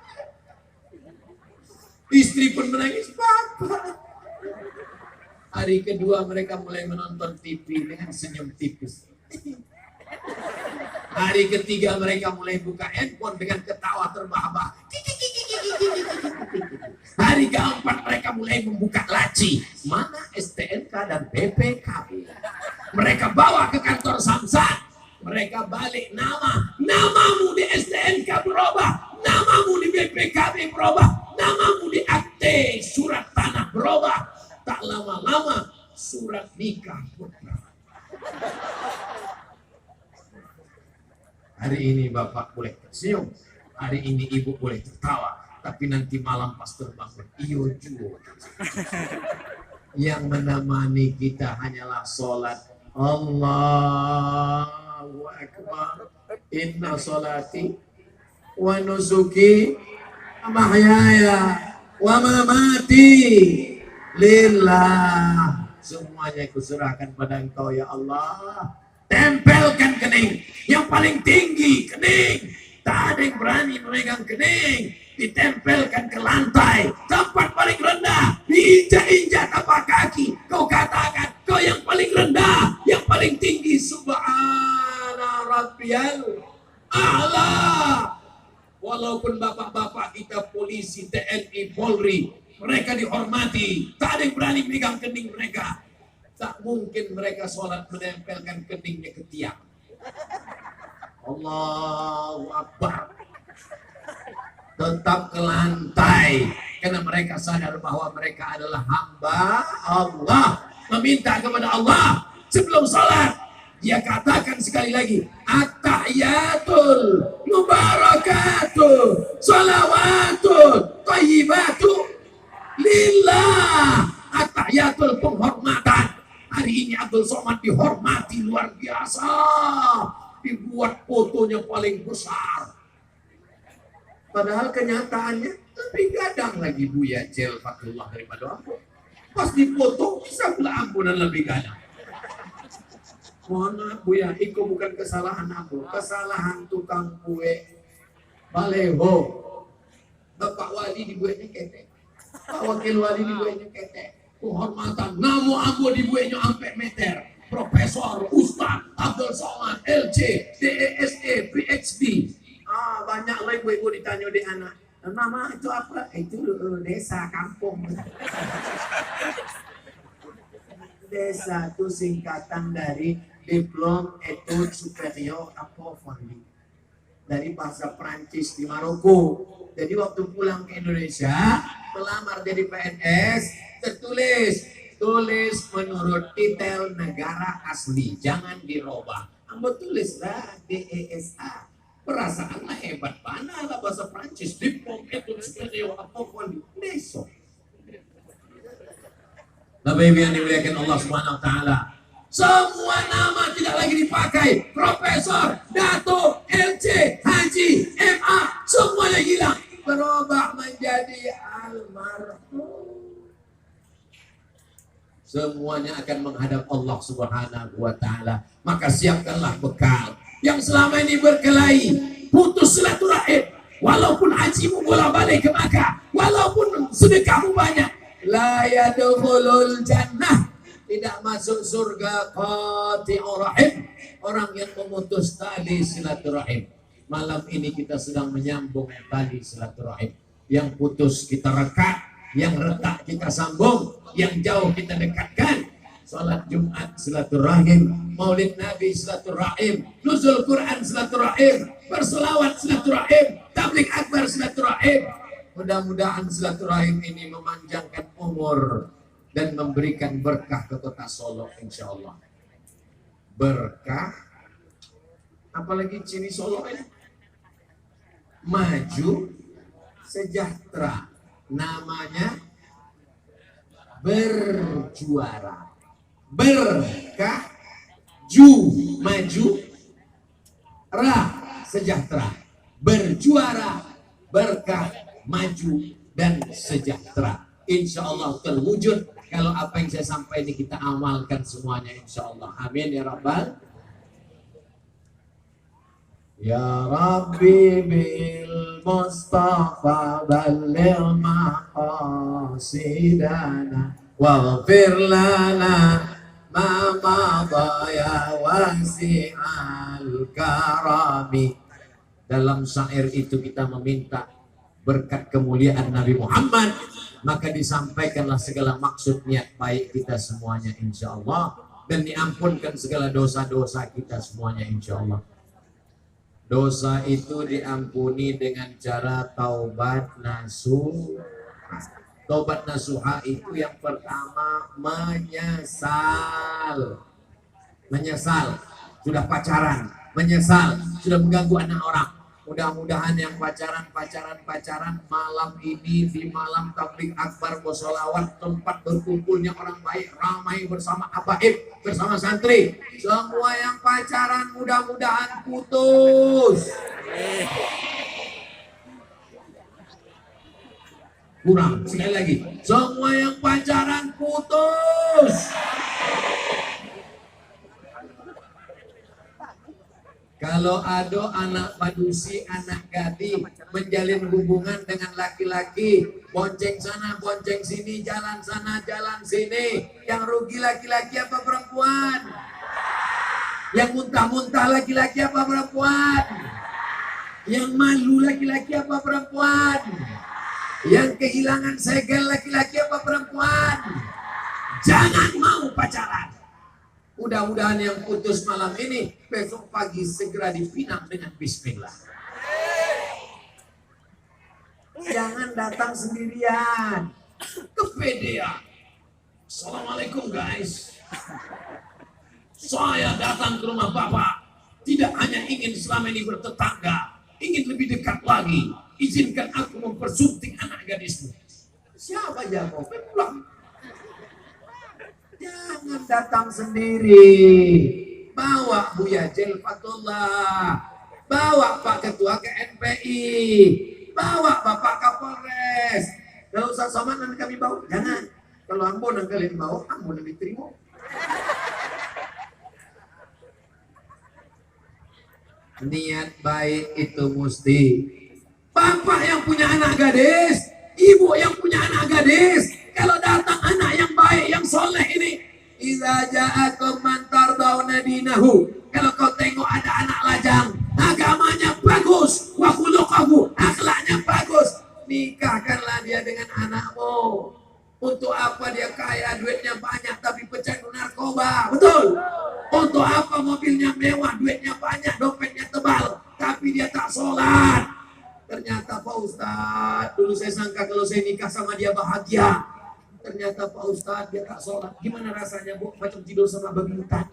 Istri pun menangis, bapak. Hari kedua mereka mulai menonton TV dengan senyum tipis. Hari ketiga mereka mulai buka handphone dengan ketawa terbahak-bahak. Hari keempat mereka mulai membuka laci. Mana STNK dan BPKB? Mereka bawa ke kantor Samsat. Mereka balik namamu di STNK berubah, namamu di BPKB berubah, namamu di akte surat tanah berubah. Tak lama-lama surat nikah pun berubah. Hari ini bapak boleh tersenyum, hari ini ibu boleh tertawa, tapi nanti malam pas terbangun, iyo juo. Yang menemani kita hanyalah sholat. Allahu Akbar. Inna sholati wa nusuki wa mahyaya wa mamati lillah. Semuanya kuserahkan pada Engkau ya Allah. Tempelkan kening yang paling tinggi, kening. Tak ada yang berani memegang kening. Ditempelkan ke lantai, tempat paling rendah, diinjak-injak tapak kaki. Kau katakan, kau yang paling rendah, yang paling tinggi. Subhana rabbiyal a'la. Walaupun bapak-bapak kita polisi, TNI, Polri, mereka dihormati, tak ada yang berani megang kening mereka. Tak mungkin mereka sholat menempelkan keningnya ke tiang. Allahu Akbar. Tetap ke lantai, karena mereka sadar bahwa mereka adalah hamba Allah, meminta kepada Allah sebelum salat. Dia katakan sekali lagi, at-tahiyatul mubarakatuh shalawatun thayyibatu lillah. At-tahiyatul penghormatan. Hari ini Abdul Somad dihormati luar biasa, dibuat fotonya paling besar. Padahal kenyataannya lebih gadang lagi Buya Jel Fatullah daripada aku. Pas dipoto bisa pula ampunan lebih gadang. Mohon maaf Buya, itu bukan kesalahan aku, kesalahan tukang kue baleho. Bapak wali dibuatnya ketek, Pak wakil wali dibuatnya ketek. Kehormatan, namu ambo dibuatnya sampai meter. Profesor, Ustaz, Abdul Somad, LC, DESE, PhD. Banyak lah ibu-ibu ditanya di anak, nama itu apa? Itu desa kampung. Desa itu singkatan dari Diplom Etudes Superior Approfondie, dari bahasa Prancis di Maroko. Jadi waktu pulang ke Indonesia, melamar jadi PNS, tulis menurut detail negara asli, jangan dirubah. Ambo tulislah DESA. Perasaanlah hebat, mana lah bahasa Prancis, Diplom Etudes Superior Approfondie, besok. Bapak Ibu yang dimuliakan Allah Subhanahu wa taala, semua nama tidak lagi dipakai. Profesor, Dato, LC, Haji, MA, semuanya hilang, berubah menjadi almarhum. Semuanya akan menghadap Allah Subhanahu wa taala. Maka siapkanlah bekal. Yang selama ini berkelahi, putus silaturahim, walaupun hajimu bolak-balik ke Makkah, walaupun sedekahmu banyak, la yadkhulul jannah Tidak masuk surga qati'ur rahim, orang yang memutus tali silaturahim. Malam ini kita sedang menyambung tali silaturahim. Yang putus kita rekat, yang retak kita sambung, yang jauh kita dekatkan. Salat Jumat silaturahim, Maulid Nabi silaturahim, nuzul Quran silaturahim, berselawat silaturahim, tabligh akbar silaturahim. Mudah-mudahan silaturahim ini memanjangkan umur dan memberikan berkah ke kota Solo, insya Allah. Berkah, apalagi Cini Solo ini maju, sejahtera, namanya berjuara. Berkah, maju, sejahtera, berjuara, berkah, maju dan sejahtera. Insya Allah terwujud kalau apa yang saya sampaikan ini kita amalkan semuanya, insya Allah. Amin ya Rabbal. Ya Rabbi bil Mustafa balligh maqasidana waghfir lana ma madha ya wasi'al karami. Dalam syair itu kita meminta berkat kemuliaan Nabi Muhammad, maka disampaikanlah segala maksud niat baik kita semuanya, insya Allah, dan diampunkan segala dosa-dosa kita semuanya, insya Allah. Dosa itu diampuni dengan cara taubat nasuha. Taubat nasuha itu yang pertama menyesal. Menyesal sudah pacaran, menyesal sudah mengganggu anak orang. Mudah-mudahan yang pacaran malam ini di malam tabligh akbar bersolawat, tempat berkumpulnya orang baik, ramai bersama habaib, bersama santri. Semua yang pacaran mudah-mudahan putus. Kurang, sekali lagi. Semua yang pacaran putus. Kalau ada anak padusi, anak gading menjalin hubungan dengan laki-laki, bonceng sana, bonceng sini, jalan sana, jalan sini. Yang rugi laki-laki apa perempuan? Yang muntah-muntah laki-laki apa perempuan? Yang malu laki-laki apa perempuan? Yang kehilangan segel laki-laki apa perempuan? Jangan mau pacaran. Mudah-mudahan yang putus malam ini besok pagi segera dipinang dengan bismillah. Jangan datang sendirian. Kepedean. Assalamualaikum guys. Saya datang ke rumah Bapak tidak hanya ingin selama ini bertetangga, ingin lebih dekat lagi. Izinkan aku mempersunting anak gadismu. Siapa yang mau pulang? Jangan datang sendiri. Bawa Buya Jelfatullah, bawa Pak Ketua KNPI, bawa Bapak Kapolres. Kalau usah soman nanti kami bawa. Jangan. Kalau ambon yang kalian bawa, ambon yang diterima. Niat baik itu mesti. Bapak yang punya anak gadis, ibu yang punya anak gadis, kalau datang anak yang baik, yang soleh ini, idza ja'akum man tardawna dinahu, kalau kau tengok ada anak lajang, agamanya bagus, wa khuluquhu, akhlaknya bagus, nikahkanlah dia dengan anakmu. Untuk apa dia kaya, duitnya banyak tapi pecandu narkoba? Betul. Untuk apa mobilnya mewah, duitnya banyak, dompetnya tebal, tapi dia tak sholat? Ternyata Pak Ustadz, dulu saya sangka kalau saya nikah sama dia bahagia. Ternyata Pak Ustadz dia tak sholat. Gimana rasanya Bu? Macam tidur sama babi hutan.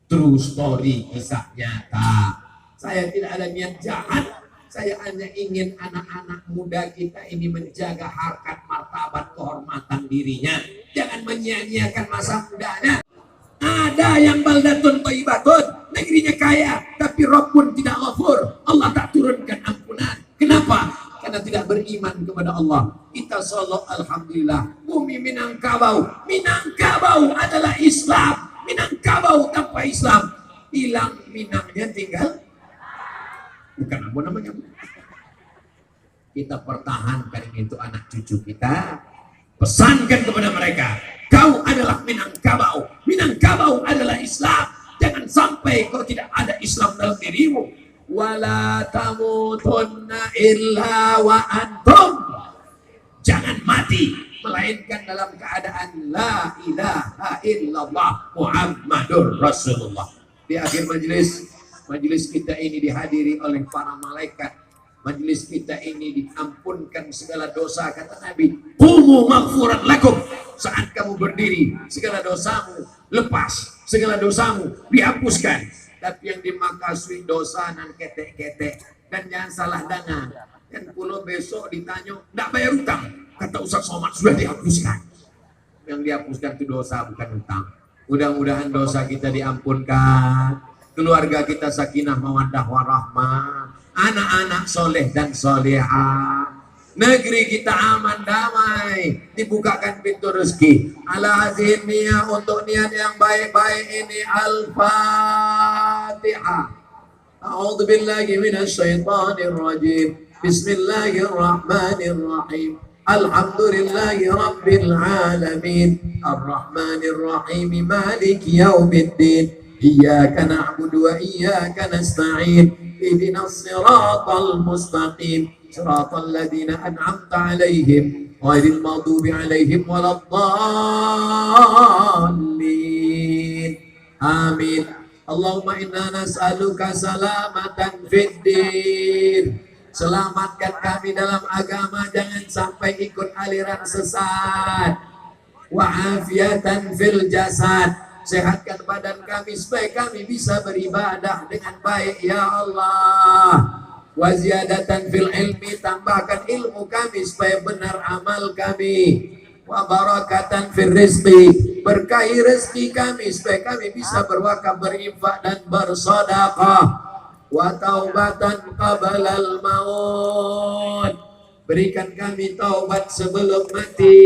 True story, kisah nyata. Saya tidak ada niat jahat. Saya hanya ingin anak-anak muda kita ini menjaga harkat, martabat, kehormatan dirinya. Jangan menyia-nyiakan masa mudanya. Ada yang baldatun thayyibatun, negerinya kaya, tapi Rabb pun tidak ghafur. Allah tak turunkan ampunan. Kenapa? Karena tidak beriman kepada Allah. Kita sholat alhamdulillah. Bumi Minangkabau. Minangkabau adalah Islam. Minangkabau tanpa Islam. Hilang Minangnya, tinggal bukan apa namanya. Kita pertahankan itu anak cucu kita. Pesankan kepada mereka. kau tidak ada Islam dalam dirimu. Wala tamutunna illa wa antum. Jangan mati melainkan dalam keadaan la ilaha illallah Muhammadur Rasulullah. Di akhir majelis kita ini dihadiri oleh para malaikat. Majelis kita ini diampunkan segala dosa, kata Nabi. Qumu maghfuran lakum. Saat kamu berdiri, segala dosamu lepas, segala dosamu dihapuskan. Tapi yang dimakasui dosa dan ketek-ketek. Dan jangan salah dengar. Dan kalau besok ditanya, tidak bayar utang. Kata Ustaz Somad, sudah dihapuskan. Yang dihapuskan itu dosa, bukan utang. Mudah-mudahan dosa kita diampunkan. Keluarga kita sakinah mawaddah warahmah. Anak-anak soleh dan solehah. Negeri kita aman damai. Dibukakan pintu rezeki. Ala azim niat untuk niat yang baik-baik ini. Al-Fatihah. A'udzu billahi minasy syaithanir rajim. Bismillahirrahmanirrahim. Alhamdulillahi rabbil alamin. Ar-Rahmanir Rahim. Maliki yaumiddin. Iyyaka na'budu wa iyyaka nasta'in. اهدنا الصراط المستقيم صراط الذين أنعمت عليهم غير المغضوب عليهم ولا الضالين آمين اللهم إنا نسألك سلامة في الدين. Selamatkan kami dalam agama, jangan sampai ikut aliran sesat. Wa afiatan fil jasad. Sehatkan badan kami supaya kami bisa beribadah dengan baik ya Allah. Wa ziyadatan fil ilmi, tambahkan ilmu kami supaya benar amal kami. Wa barakatan fil rizqi, berkahi rezeki kami supaya kami bisa berwakaf, berinfak dan bersedekah. Wa taubatan qabalal maut, berikan kami taubat sebelum mati.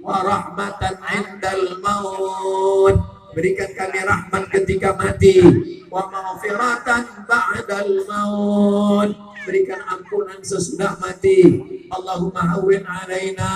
Wa rahmatan indal maut, berikan kami rahmat ketika mati. Wa maghfiratan ba'dal maut, berikan ampunan sesudah mati. Allahumma hawwin alaina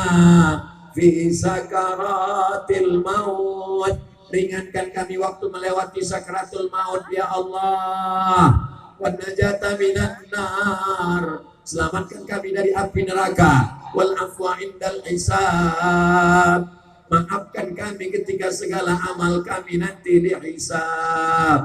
fi sakaratil maut, ringankan kami waktu melewati sakaratul maut ya Allah. Wa najata minan nar, selamatkan kami dari api neraka. Wal afwa indal hisab, maafkan kami ketika segala amal kami nanti dihisab.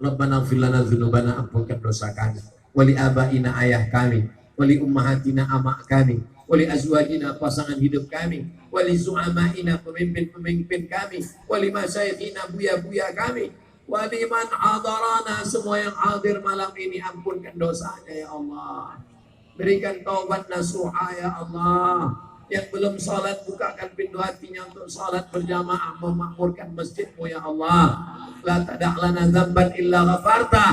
Rabbana ighfir lana dzunubana, ampunkan dosa kami. Wali abaina, ayah kami. Wali ummahatina, amak kami. Wali azwajina, pasangan hidup kami. Wali su'amaina, pemimpin-pemimpin kami. Wali masyayikhina, buya-buya kami. Wali man hadarana, semua yang hadir malam ini, ampunkan dosanya ya Allah. Berikan taubat nasuha ya Allah. Yang belum salat, bukakan pintu hatinya untuk salat berjamaah, memakmurkan masjidmu ya Allah. La tada'lana dzamban illa ghafarta,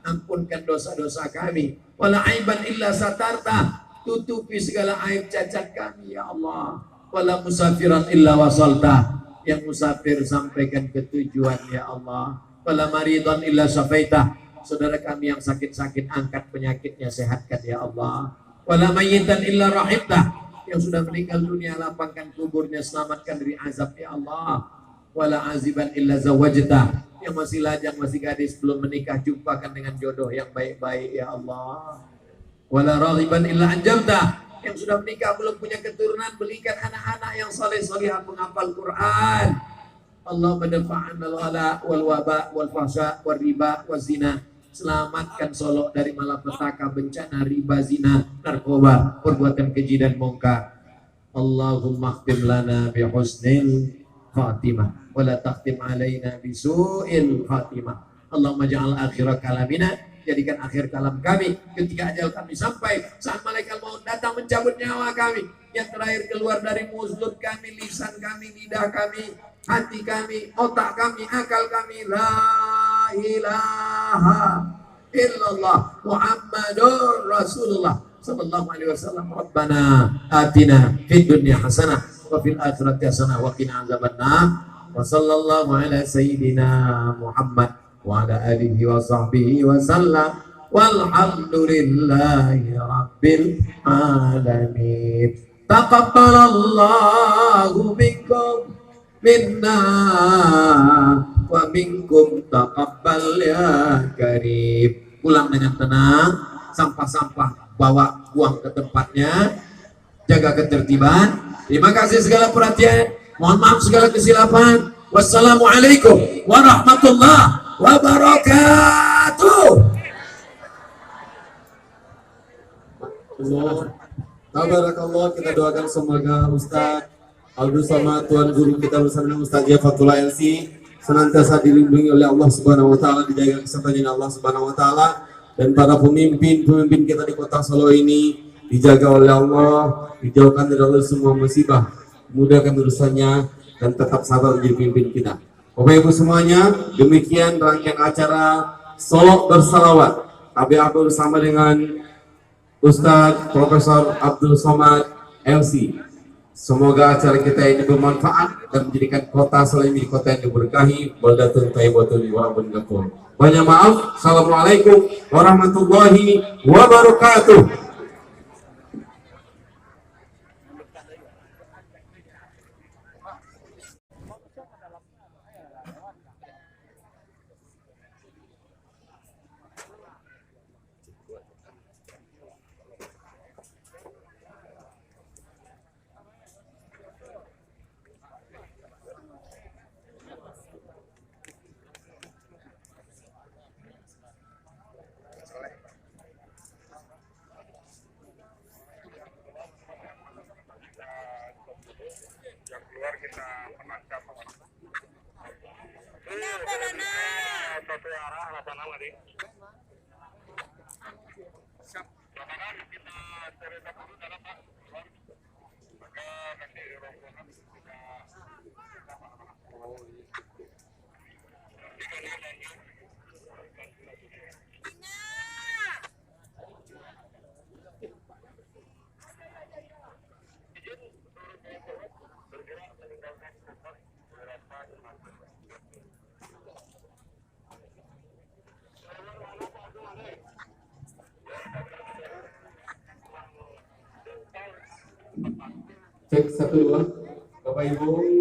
ampunkan dosa-dosa kami. Wala aiban illa satarta, tutupi segala aib cacat kami ya Allah. Wala musafiran illa wasalta, yang musafir sampaikan ke tujuan ya Allah. Wala maridan illa syafaita, saudara kami yang sakit-sakit angkat penyakitnya, sehatkan ya Allah. Wala mayyitan illa rahimta, yang sudah meninggal dunia lapangkan kuburnya, selamatkan dari azab ya Allah. Wala aziban illa zawajta, yang masih lajang, masih gadis, belum menikah, jumpakan dengan jodoh yang baik-baik ya Allah. Wala raghiban illa anjabta, yang sudah menikah belum punya keturunan, berikan anak-anak yang saleh-salihah menghafal Quran. Allah madafa'an al-ghala wal waba wal fahsya wal riba wal zina, selamatkan Solo dari malapetaka, bencana, riba, zina, narkoba, perbuatan keji dan mungkar. Allahumma khtim lana bi husnil khatimah wa la takhtim alaina bi su'il khatimah. Allahumma ja'al akhir kalamina, jadikan akhir kalam kami ketika ajal kami sampai, saat malaikat maut datang mencabut nyawa kami, yang terakhir keluar dari mulut kami, lisan kami, lidah kami, hati kami, otak kami, akal kami, la ilaha illallah Muhammadur Rasulullah sallallahu alaihi wasallam. Rabbana atina fid dunya hasanah wa fil akhirati hasanah wa qina azabannar. Wa sallallahu ala sayyidina Muhammad wa ala alihi wa sahbihi wa sallam. Walhamdulillahi rabbil alamin. Taqabbalallahu minkum minna wa minkum taqabbal ya karim. Pulang dengan tenang, sampah-sampah bawa buang ke tempatnya, jaga ketertiban. Terima kasih segala perhatian, mohon maaf segala kesilapan. Wassalamualaikum warahmatullahi wabarakatuh. Tabarakallah, kita doakan semoga Ustaz Abdul Somad, Tuan Guru kita bersama dengan Ustaz Fatullah LC senantiasa dilindungi oleh Allah Subhanahu wa taala, dijaga kesempatannya Allah Subhanahu wa taala, dan para pemimpin kita di Kota Solo ini dijaga oleh Allah, dijauhkan dari Allah semua musibah, mudahkan urusannya dan tetap sabar menjadi pemimpin kita. Bapak Ibu semuanya, demikian rangkaian acara Solo Bersalawat KBAP bersama dengan Ustadz Profesor Abdul Somad LC. Semoga acara kita ini bermanfaat dan menjadikan kota Solo ini kota yang diberkahi, baldatun thayyibatun wa rabbun ghafur. Banyak maaf. Assalamualaikum warahmatullahi wabarakatuh. Cek 1 2, Bapak Ibu.